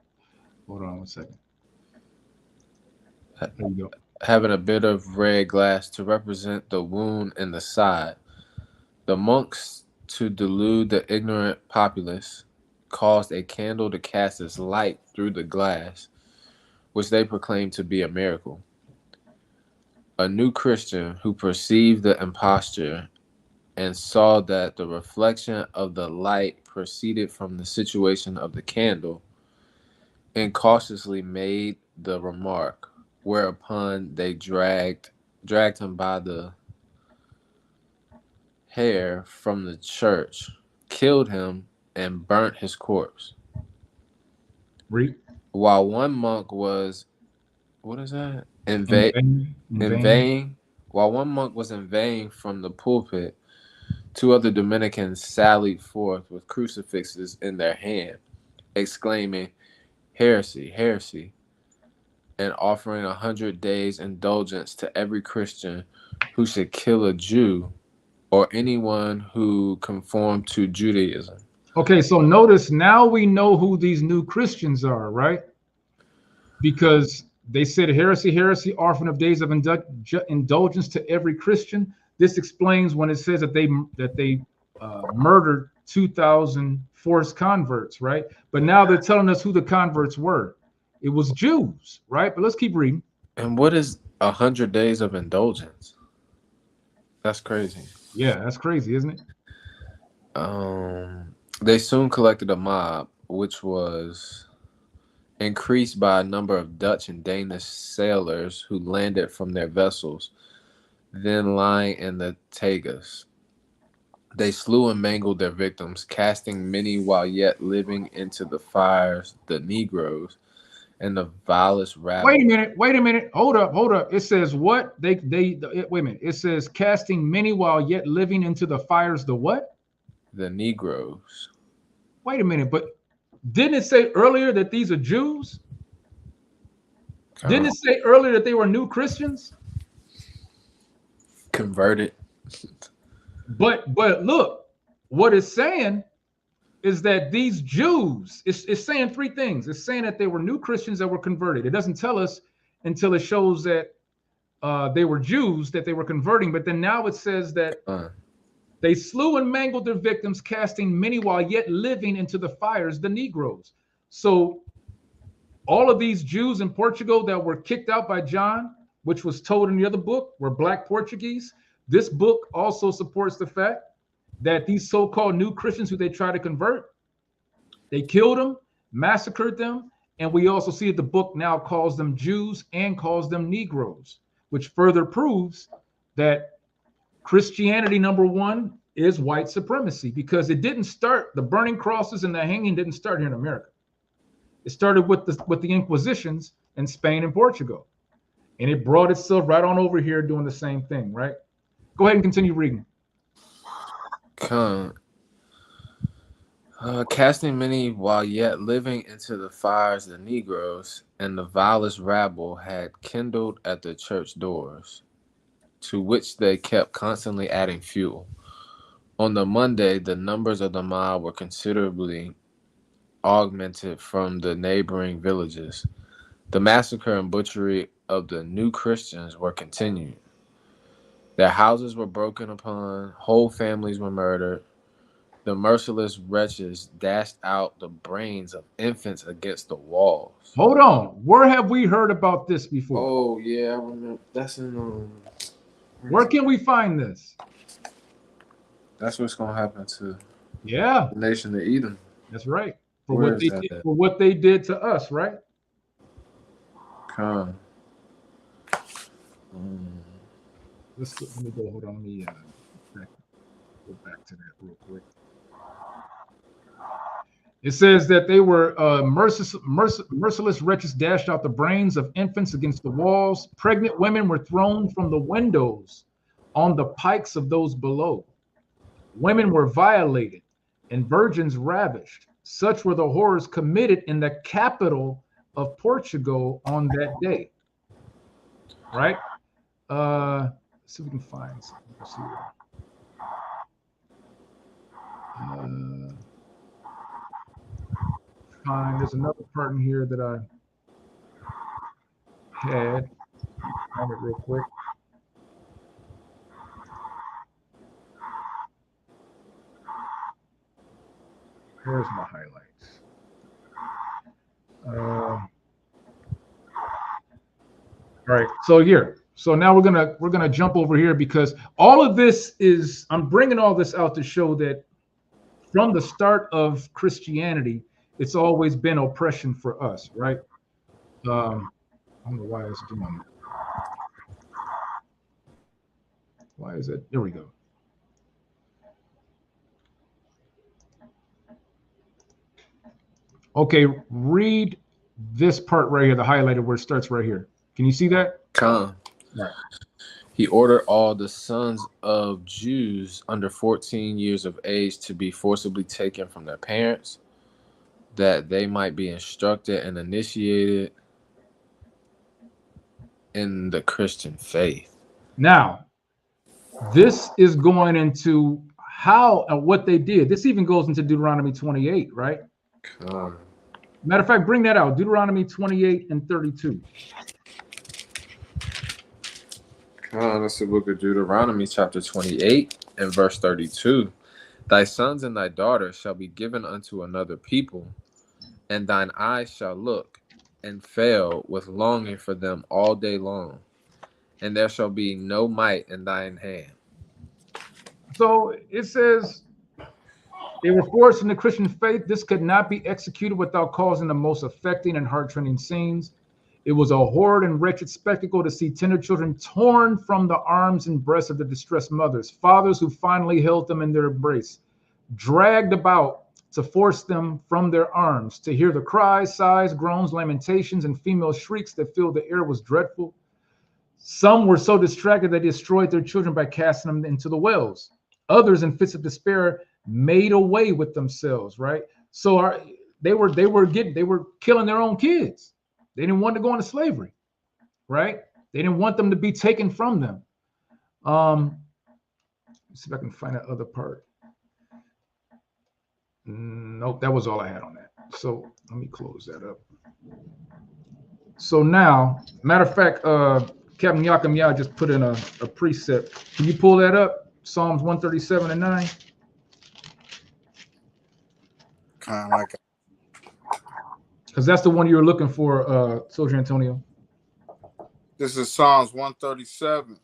F: Hold on 1 second. There you go.
M: Having a bit of red glass to represent the wound in the side. The monks, to delude the ignorant populace, caused a candle to cast its light through the glass, which they proclaimed to be a miracle. A new Christian who perceived the imposture and saw that the reflection of the light proceeded from the situation of the candle, incautiously made the remark, whereupon they dragged him by the hair from the church, killed him, and burnt his corpse.
F: Read.
M: While one monk was, what is that? Inveighing. While one monk was inveighing from the pulpit, 2 other Dominicans sallied forth with crucifixes in their hand, exclaiming, "Heresy, heresy," and offering 100 days indulgence to every Christian who should kill a Jew or anyone who conformed to Judaism.
F: Okay, so notice now we know who these new Christians are, right? Because they said heresy, heresy, offering of days of indulgence to every Christian. This explains when it says that they murdered 2,000 forced converts, right? But now they're telling us who the converts were. It was Jews, right? But let's keep reading.
M: And what is 100 days of indulgence? That's crazy.
F: Yeah, that's crazy, isn't it?
M: They soon collected a mob, which was increased by a number of Dutch and Danish sailors who landed from their vessels, then lying in the Tagus. They slew and mangled their victims, casting many while yet living into the fires, the Negroes, and the vilest rabble.
F: Wait a minute. Hold up. It says what? Wait a minute. It says casting many while yet living into the fires, the what?
M: The Negroes.
F: Wait a minute, but didn't it say earlier that these are Jews? Didn't it say earlier that they were new Christians?
M: Converted.
F: But look, what it's saying is that these Jews, it's saying 3 things. It's saying that they were new Christians that were converted. It doesn't tell us until it shows that they were Jews that they were converting. But then now it says that they slew and mangled their victims, casting many while yet living into the fires, the Negroes. So all of these Jews in Portugal that were kicked out by John which was told in the other book, were Black Portuguese. This book also supports the fact that these so-called new Christians who they try to convert, they killed them, massacred them, and we also see that the book now calls them Jews and calls them Negroes, which further proves that Christianity, number one, is white supremacy, because it didn't start, the burning crosses and the hanging didn't start here in America. It started with the Inquisitions in Spain and Portugal. And it brought itself right on over here doing the same thing, right? Go ahead and continue reading.
M: Casting many while yet living into the fires the Negroes and the vilest rabble had kindled at the church doors, to which they kept constantly adding fuel. On the Monday, the numbers of the mob were considerably augmented from the neighboring villages. The massacre and butchery of the new Christians were continued. Their houses were broken upon, whole families were murdered. The merciless wretches dashed out the brains of infants against the walls.
F: Hold on. Where have we heard about this before?
M: Oh, yeah, I remember. That's in
F: Where can we find this?
M: That's what's gonna happen to
F: the
M: nation of Edom.
F: That's right. For
M: Where
F: what
M: is
F: they
M: that
F: did,
M: at?
F: for what they did to us, right? Let me go. Hold on. Let me go back to that real quick. It says that they were merciless wretches dashed out the brains of infants against the walls. Pregnant women were thrown from the windows on the pikes of those below. Women were violated and virgins ravished. Such were the horrors committed in the capital of Portugal on that day. Right? Let's see if we can find something. Let's see here. Fine. There's another part in here that I had. Find it real quick. Where's my highlights? All right. So here. So now we're gonna jump over here, because all of this is, I'm bringing all this out to show that from the start of Christianity, it's always been oppression for us, right? I don't know why it's doing that. Why is it? There we go. Okay, read this part right here, the highlighted where it starts right here. Can you see that?
M: Right. He ordered all the sons of Jews under 14 years of age to be forcibly taken from their parents, that they might be instructed and initiated in the Christian faith.
F: Now, this is going into how and what they did. This even goes into Deuteronomy 28, right? Matter of fact, bring that out. Deuteronomy 28 and 32.
M: That's the book of Deuteronomy, chapter 28 and verse 32. Thy sons and thy daughters shall be given unto another people, and thine eyes shall look and fail with longing for them all day long, and there shall be no might in thine hand.
F: So it says they were forced in the Christian faith. This could not be executed without causing the most affecting and heart-rending scenes. It was a horrid and wretched spectacle to see tender children torn from the arms and breasts of their distressed mothers, fathers who finally held them in their embrace, dragged about to force them from their arms. To hear the cries, sighs, groans, lamentations, and female shrieks that filled the air was dreadful. Some were so distracted they destroyed their children by casting them into the wells. Others, in fits of despair, made away with themselves. Right. So they were killing their own kids. They didn't want to go into slavery. Right. They didn't want them to be taken from them. Let's see if I can find that other part. Nope, that was all I had on that. So let me close that up. So now, matter of fact, Captain Yakamya just put in a precept. Can you pull that up? Psalms 137 and 9.
I: Kind of like it.
F: Because that's the one you were looking for, Soldier Antonio.
I: This is Psalms 137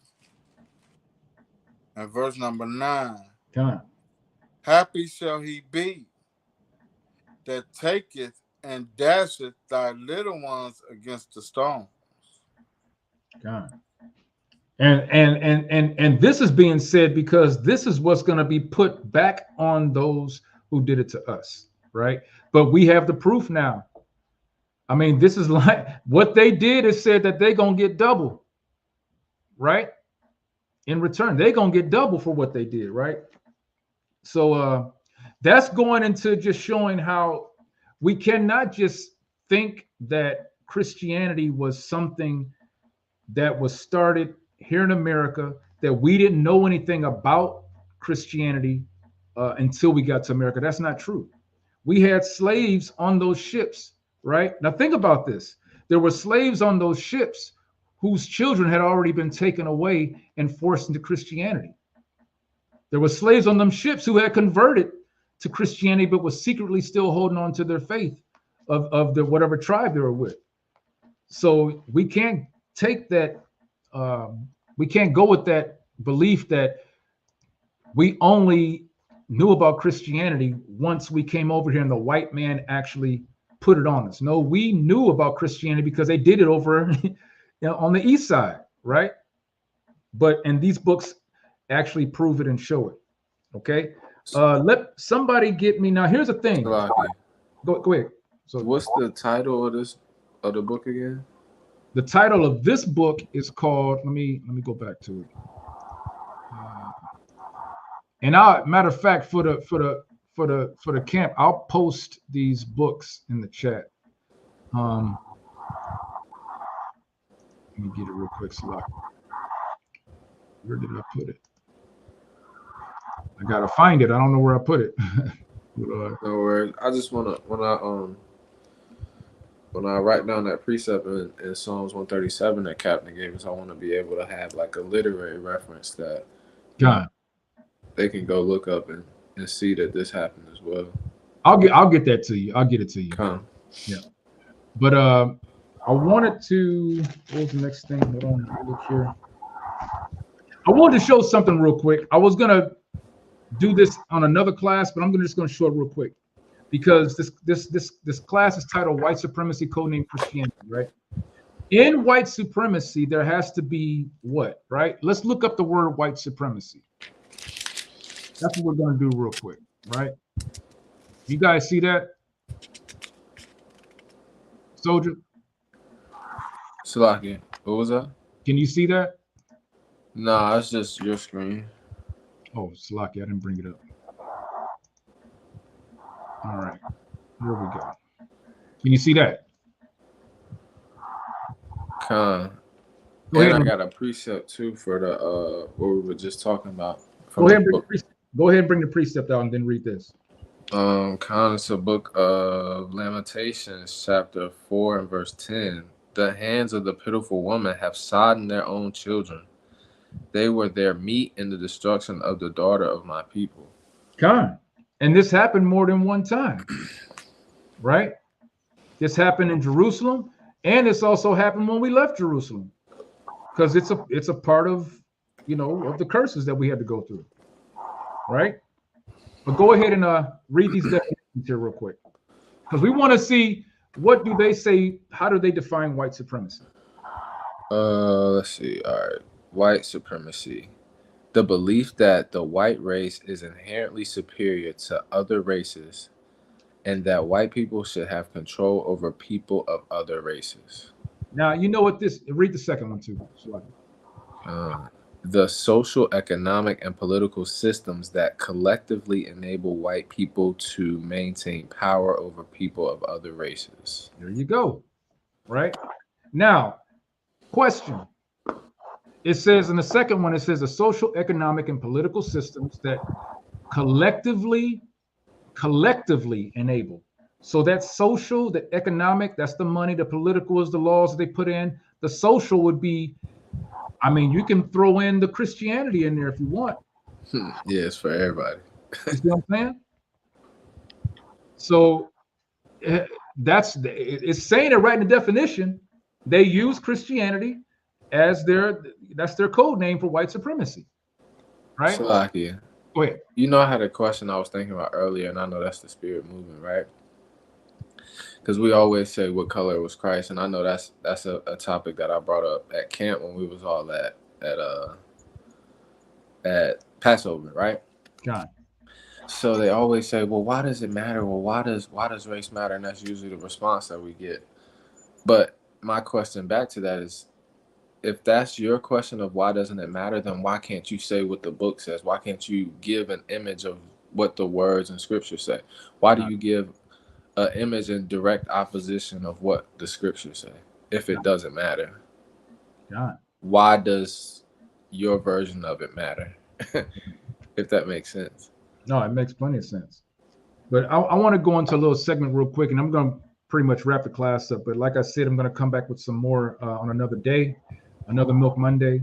I: and verse number 9.
F: Come on.
I: Happy shall he be that taketh and dasheth thy little ones against the stone.
F: God. And this is being said because this is what's going to be put back on those who did it to us, right? But we have the proof now. I mean, this is like what they did is said that they're going to get double, right? In return, they're going to get double for what they did, right? So that's going into just showing how we cannot just think that Christianity was something that was started here in America, that we didn't know anything about Christianity until we got to America. That's not true. We had slaves on those ships, right? Now think about this. There were slaves on those ships whose children had already been taken away and forced into Christianity. There were slaves on them ships who had converted to Christianity, but was secretly still holding on to their faith of the whatever tribe they were with. So we can't take that. We can't go with that belief that we only knew about Christianity once we came over here and the white man actually put it on us. No, we knew about Christianity because they did it over on the east side, right? And these books actually prove it and show it. Okay. Let somebody get me now. Here's the thing. Go ahead. So
M: what's the title of the book again?
F: The title of this book is called. Let me go back to it. And matter of fact, for the camp, I'll post these books in the chat. Let me get it real quick, so where did I put it? I gotta find it. I don't know where I put it.
M: No worries. I just wanna when I write down that precept in Psalms 137 that Captain gave us, I want to be able to have like a literary reference that they can go look up and see that this happened as well.
F: I'll get that to you. I'll get it to you. Yeah. But I wanted to. What was the next thing? Hold on. Let me look here. I wanted to show something real quick. I was gonna do this on another class, but I'm just gonna show it real quick because this class is titled White Supremacy, Codename Christianity, right? In white supremacy, there has to be what, right? Let's look up the word white supremacy. That's what we're gonna do real quick, right? You guys see that? Soldier?
M: Salaki, what was that?
F: Can you see that?
M: No, that's just your screen.
F: Oh, Salaki, I didn't bring it up. All right, here we go. Can you see that?
M: And I got a precept too for the what we were just talking about.
F: Go ahead and bring the precept out and then read this.
M: It's a book of Lamentations, chapter 4 and verse 10. The hands of the pitiful woman have sodden their own children. They were their meat in the destruction of the daughter of my people.
F: And this happened more than one time, right? This happened in Jerusalem, and this also happened when we left Jerusalem, because it's a part of of the curses that we had to go through, right? But go ahead and read these definitions here real quick, because we want to see what do they say. How do they define white supremacy?
M: Let's see. All right, white supremacy. The belief that the white race is inherently superior to other races and that white people should have control over people of other races.
F: Now, you know what read the second one too.
M: The social, economic, and political systems that collectively enable white people to maintain power over people of other races.
F: There you go. Right? Now, question. It says in the second one, it says the social, economic, and political systems that collectively enable. So that's social, the economic, that's the money, the political is the laws that they put in. The social would be, I mean, you can throw in the Christianity in there if you want.
M: Yeah, it's for everybody.
F: You see what I'm saying? So it's saying it right in the definition. They use Christianity as that's their code name for white supremacy, right?
M: Salakia.
F: Go ahead.
M: You know, I had a question I was thinking about earlier, and I know that's the spirit moving, right? Because we always say what color was Christ, and I know that's a topic that I brought up at camp when we was all at Passover, right?
F: God.
M: So they always say, well, why does it matter? Well, why does race matter? And that's usually the response that we get. But my question back to that is, if that's your question of why doesn't it matter, then why can't you say what the book says? Why can't you give an image of what the words in scripture say? Why do you give an image in direct opposition of what the scriptures say if it doesn't matter?
F: God.
M: Why does your version of it matter? If that makes sense.
F: No, it makes plenty of sense. But I want to go into a little segment real quick, and I'm going to pretty much wrap the class up. But like I said, I'm going to come back with some more on another day, another Milk Monday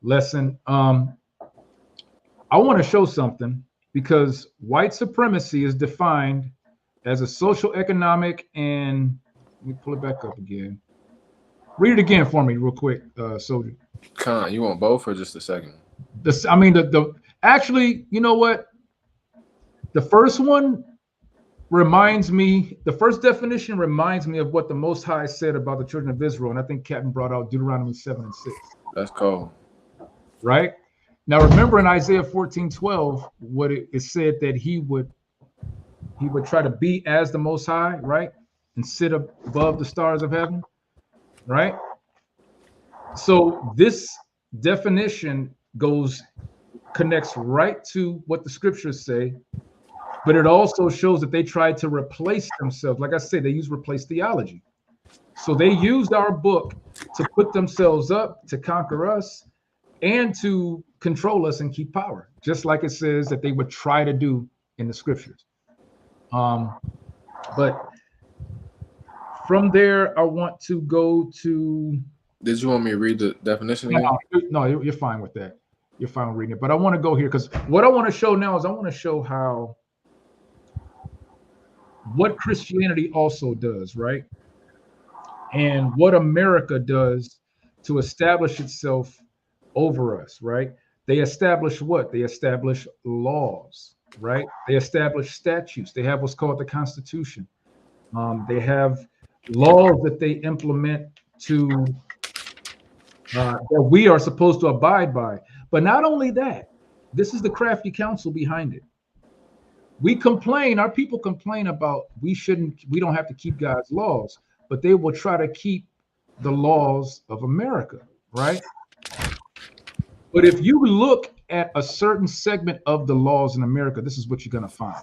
F: lesson. I want to show something, because white supremacy is defined as a social, economic, and let me pull it back up again. Read it again for me real quick, Soldier.
M: Con, you want both or just the second?
F: Actually, you know what? The first one reminds me, the first definition reminds me of what the Most High said about the children of Israel. And I think Captain brought out Deuteronomy 7:6.
M: That's cool.
F: Right? Now, remember in Isaiah 14:12, what it said that he would try to be as the Most High, right? And sit above the stars of heaven, right? So this definition connects right to what the scriptures say, but it also shows that they tried to replace themselves. Like I said, they use replace theology. So they used our book to put themselves up, to conquer us, and to control us and keep power, just like it says that they would try to do in the scriptures. But from there, I want to go to...
M: Did you want me to read the definition again?
F: No, you're fine with that. You're fine with reading it. But I want to go here, because what I want to show now is I want to show what Christianity also does, right? And what America does to establish itself over us, right? They establish what? They establish laws, right? They establish statutes. They have what's called the Constitution. They have laws that they implement that we are supposed to abide by. But not only that, this is the crafty counsel behind it. Our people complain about we don't have to keep God's laws, but they will try to keep the laws of America, right? But if you look at a certain segment of the laws in America, this is what you're going to find.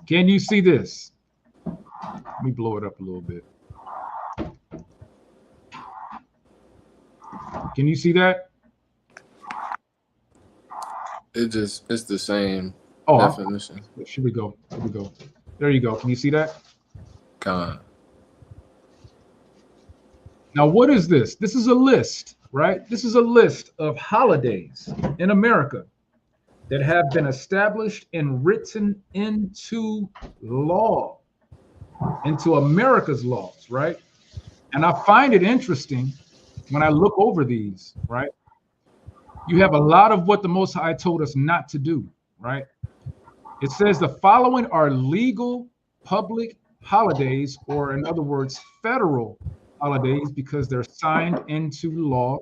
F: Can you see this? Let me blow it up a little bit. Can you see that?
M: It's the same definition.
F: Here we go. There you go. Can you see that?
M: Con.
F: Now, what is this? This is a list, right? This is a list of holidays in America that have been established and written into law, into America's laws, right? And I find it interesting when I look over these, right? You have a lot of what the Most High told us not to do, right? It says the following are legal public holidays, or in other words, federal holidays, because they're signed into law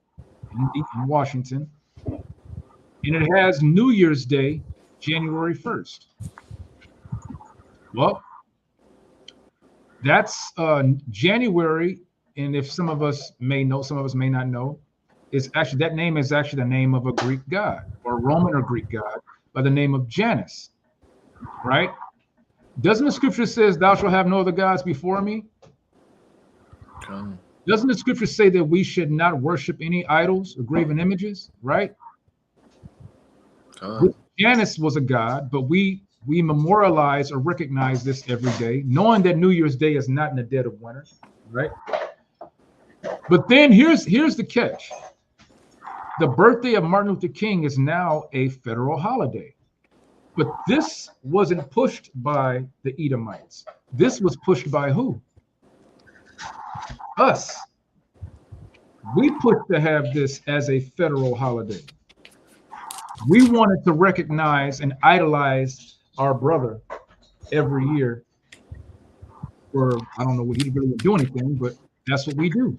F: in Washington. And it has New Year's Day, January 1st. Well, that's January, and if some of us may know, some of us may not know, that name is actually the name of a Greek god, or Roman or Greek god, by the name of Janus, right? Doesn't the scripture says, "Thou shalt have no other gods before me"? Doesn't the scripture say that we should not worship any idols or graven images, right? Janus was a god, but we memorialize or recognize this every day, knowing that New Year's Day is not in the dead of winter, right? But then here's the catch. The birthday of Martin Luther King is now a federal holiday. But this wasn't pushed by the Edomites. This was pushed by who? Us. We pushed to have this as a federal holiday. We wanted to recognize and idolize our brother every year. For I don't know what he really didn't do anything, but that's what we do.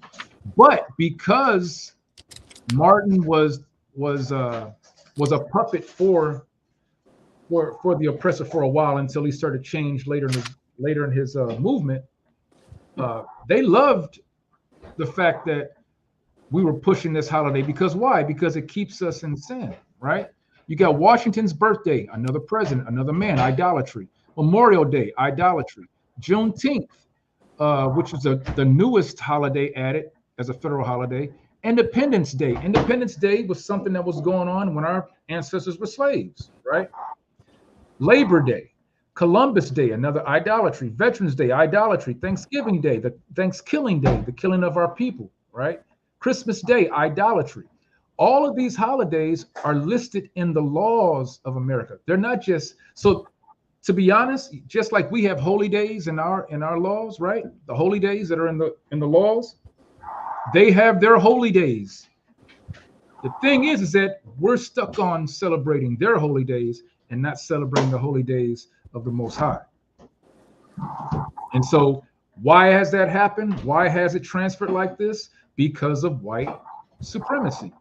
F: But because Martin was a puppet for the oppressor for a while until he started to change later in his movement. They loved the fact that we were pushing this holiday because why? Because it keeps us in sin, right? You got Washington's birthday, another president, another man, idolatry. Memorial Day, idolatry. Juneteenth, which is the newest holiday added as a federal holiday. Independence Day. Independence Day was something that was going on when our ancestors were slaves, right? Labor Day, Columbus Day, another idolatry. Veterans Day, idolatry. Thanksgiving Day, the Thanksgiving Day, the killing of our people, right? Christmas Day, idolatry. All of these holidays are listed in the laws of America. They're not just so. To be honest, just like we have holy days in our laws, right? The holy days that are in the laws, they have their holy days. The thing is that we're stuck on celebrating their holy days and not celebrating the holy days of the Most High. And so, why has that happened? Why has it transferred like this? Because of white supremacy.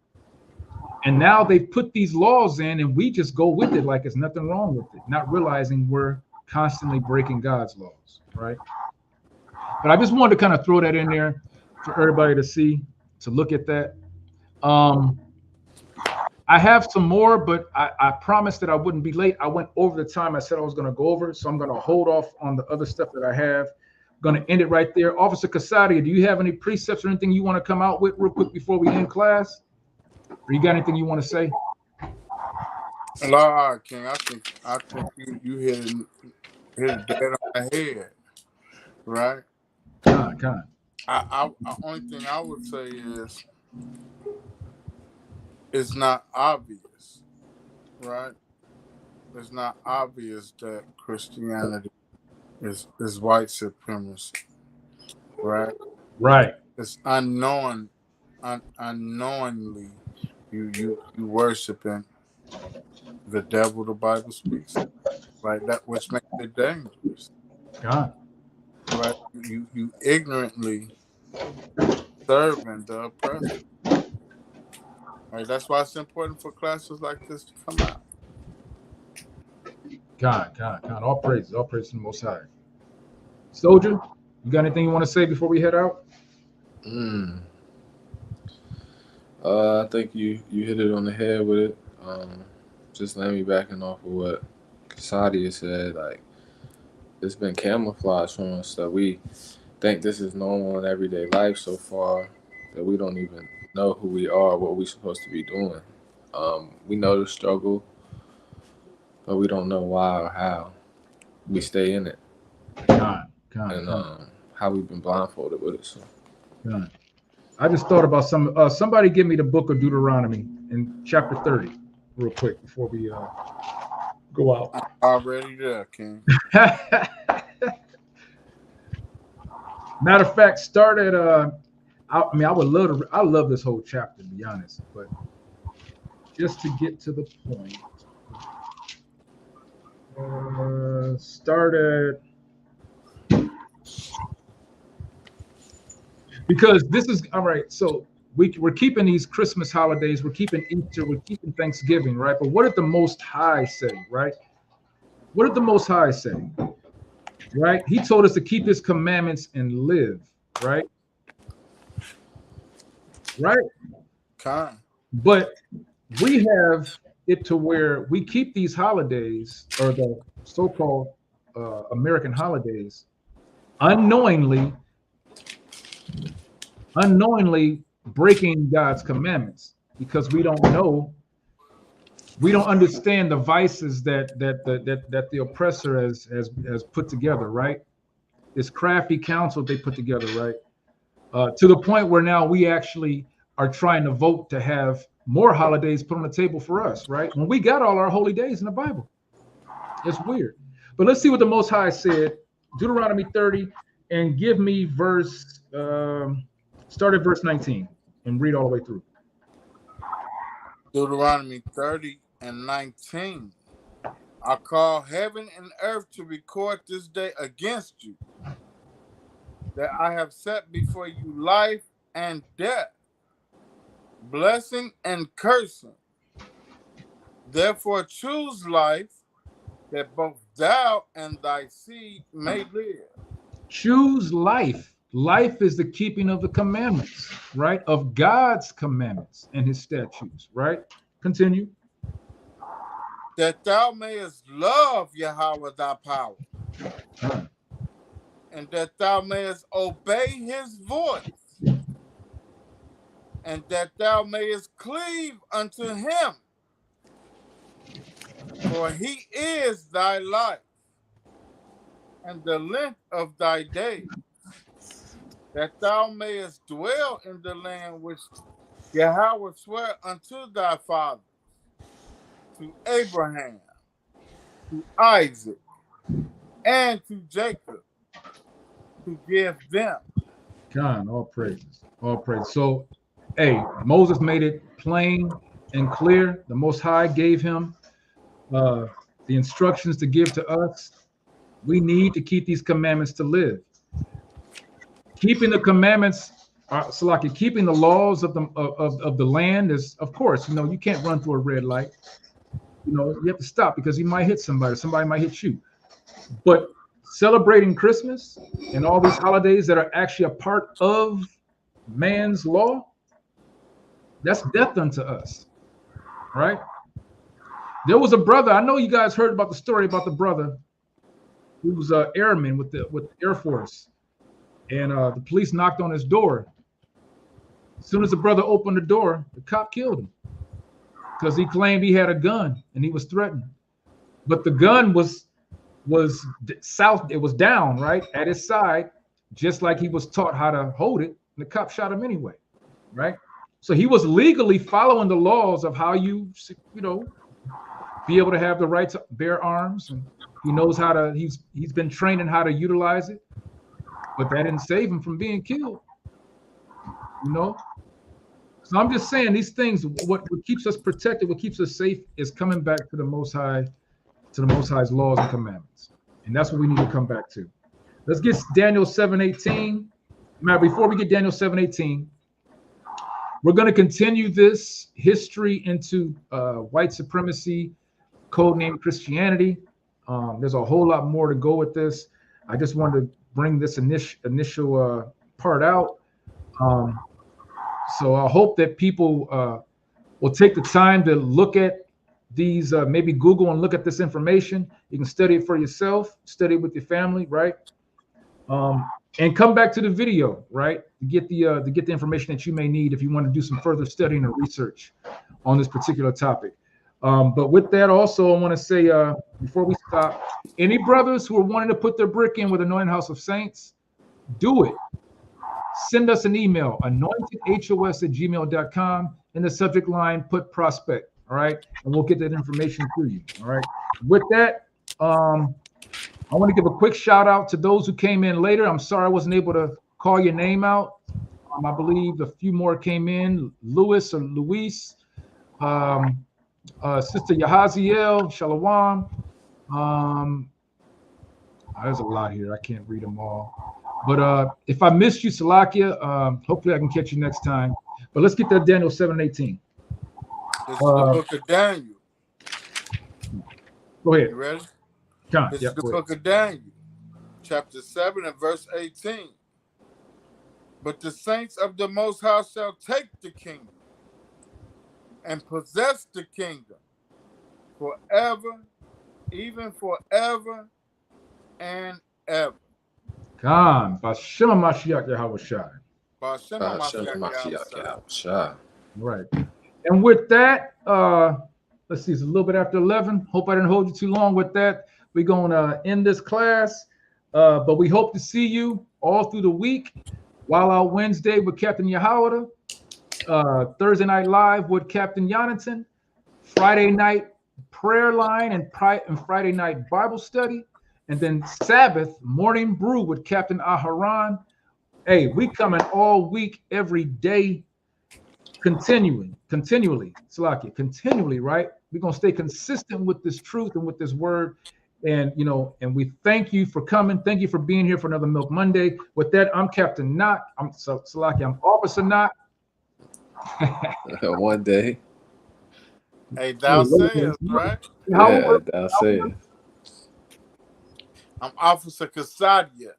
F: And now they put these laws in, and we just go with it like there's nothing wrong with it, not realizing we're constantly breaking God's laws, right? But I just wanted to kind of throw that in there for everybody to see, to look at that. I have some more, but I promised that I wouldn't be late. I went over the time I said I was going to go over, so I'm going to hold off on the other stuff that I have. Going to end it right there. Officer Casadia, do you have any precepts or anything you want to come out with real quick before we end class? Or you got anything you want to say?
I: Nah, King. I think you hit it dead on the head, right?
F: Come on.
I: I only thing I would say is it's not obvious, right? It's not obvious that Christianity is white supremacy, right?
F: Right.
I: It's unknowingly you worshiping the devil. The Bible speaks, right? That which makes it dangerous.
F: God.
I: Right? You ignorantly serving the oppressor. Right? That's why it's important for classes like this to come out.
F: God. All praises to the Most High. Soldier, you got anything you want to say before we head out?
M: I think you hit it on the head with it. Just let me backing off of what Casadia said. Like, it's been camouflaged from us that we think this is normal in everyday life so far that we don't even know who we are, what we're supposed to be doing. We know the struggle, but we don't know why or how we stay in it.
F: God.
M: How we've been blindfolded with it. So.
F: God. I just thought about somebody give me the book of Deuteronomy in chapter 30 real quick before we go out.
I: I'm already there, King.
F: Matter of fact, start at I love this whole chapter, to be honest, but just to get to the point, start at, because this is all right. So we're keeping these Christmas holidays, we're keeping Easter, we're keeping Thanksgiving, right? But what did the Most High say, right? What did the Most High say? Right? He told us to keep his commandments and live, right? Right? But we have it to where we keep these holidays, or the so-called American holidays, unknowingly breaking God's commandments, because we don't understand the vices that the oppressor has put together, right? This crafty counsel they put together, right? To the point where now we actually are trying to vote to have more holidays put on the table for us, right? When we got all our holy days in the Bible. It's weird. But let's see what the Most High said. Deuteronomy 30, and give me start at verse 19. and read all the way through.
I: Deuteronomy 30:19. I call heaven and earth to record this day against you, that I have set before you life and death, blessing and cursing. Therefore choose life, that both thou and thy seed may live.
F: Choose life. Life is the keeping of the commandments, right? Of God's commandments and his statutes, right? Continue.
I: That thou mayest love Yahweh thy power, and that thou mayest obey his voice, and that thou mayest cleave unto him, for he is thy life, and the length of thy days, that thou mayest dwell in the land which Yahweh sware unto thy fathers, to Abraham, to Isaac, and to Jacob, to give them.
F: God, all praises, all praise. So, hey, Moses made it plain and clear. The Most High gave him the instructions to give to us. We need to keep these commandments to live. Keeping the commandments, Salaki, keeping the laws of the land is, of course, you can't run through a red light. You have to stop because you might hit somebody. Somebody might hit you. But celebrating Christmas and all these holidays that are actually a part of man's law, that's death unto us, right? There was a brother. I know you guys heard about the story about the brother who was an airman with the Air Force, and the police knocked on his door. As soon as the brother opened the door, the cop killed him because he claimed he had a gun and he was threatened. But the gun was south. It was down, right, at his side, just like he was taught how to hold it. And the cop shot him anyway, right? So he was legally following the laws of how you be able to have the right to bear arms, and he knows how to. He's been trained in how to utilize it, but that didn't save him from being killed. So I'm just saying these things. What keeps us protected, what keeps us safe, is coming back to the Most High, to the Most High's laws and commandments, and that's what we need to come back to. Let's get Daniel 7:18. Now, before we get Daniel 7:18, we're going to continue this history into white supremacy, codenamed Christianity. There's a whole lot more to go with this. I just wanted to bring this initial part out. So I hope that people will take the time to look at these, maybe Google and look at this information. You can study it for yourself, study it with your family, right? And come back to the video, right? To get the information that you may need if you want to do some further studying or research on this particular topic. But with that, also, I want to say before we stop, any brothers who are wanting to put their brick in with Anointed House of Saints, do it. Send us an email, anointedhos@gmail.com. In the subject line, put prospect, all right? And we'll get that information to you, all right? With that, I want to give a quick shout out to those who came in later. I'm sorry I wasn't able to call your name out. I believe a few more came in, Louis or Luis, Sister Yahaziel, Shalom. There's a lot here. I can't read them all. But if I missed you, Salakia, hopefully I can catch you next time. But let's get that Daniel 7:18.
I: This is the book of Daniel.
F: Go ahead.
I: You ready? This
F: Yep,
I: is the book of Daniel, chapter 7 and verse 18. But the saints of the Most High shall take the kingdom and possess the kingdom forever, even forever and ever.
F: Khan, Bashema Mashiach Yahweh Shai.
I: Bashema Mashiach Yahweh Shai.
F: Right. And with that, let's see, it's a little bit after 11. Hope I didn't hold you too long with that. We're going to end this class, but we hope to see you all through the week. While out Wednesday with Captain Yahawada, Thursday night live with Captain Yonatan, Friday night prayer line and Friday night Bible study, and then Sabbath morning brew with Captain Aharon. Hey, we coming all week, every day. continually, Salakia, continually, right? We're gonna stay consistent with this truth and with this word. And and we thank you for coming. Thank you for being here for another Milk Monday. With that, I'm Captain Knott. I'm Salakia, I'm Officer Knott.
M: One day.
I: Hey, thou sayest, right?
M: Yeah, thou sayest.
I: I'm Officer Casadia.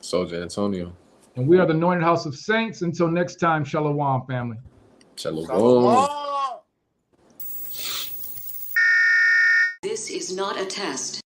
M: Soldier Antonio.
F: And we are the Anointed House of Saints. Until next time, Shalom, family.
M: Shalom.
N: This is not a test.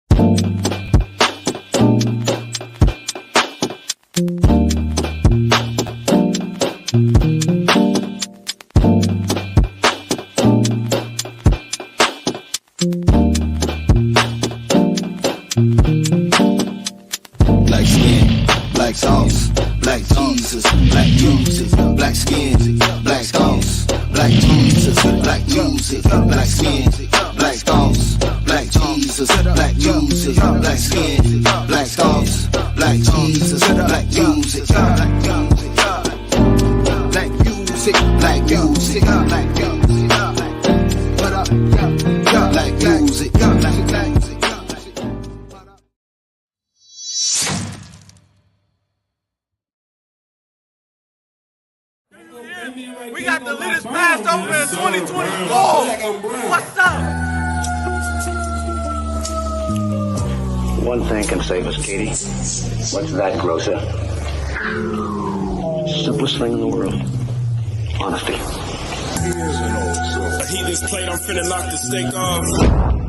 D: Black skin, black sauce, black Jesus, black music, black skin, black sauce, black Jesus, black music, black skin, black sauce, black Jesus, black music, black skin, black sauce, black Jesus, black music, black music, black music, black music, black music, black music, black music.
O: We got the leaders passed over in 2024. What's up?
P: One thing can save us, Katie. What's that, Grocer? Simplest thing in the world. Honesty.
Q: Heat this plate, I'm finna knock the steak off.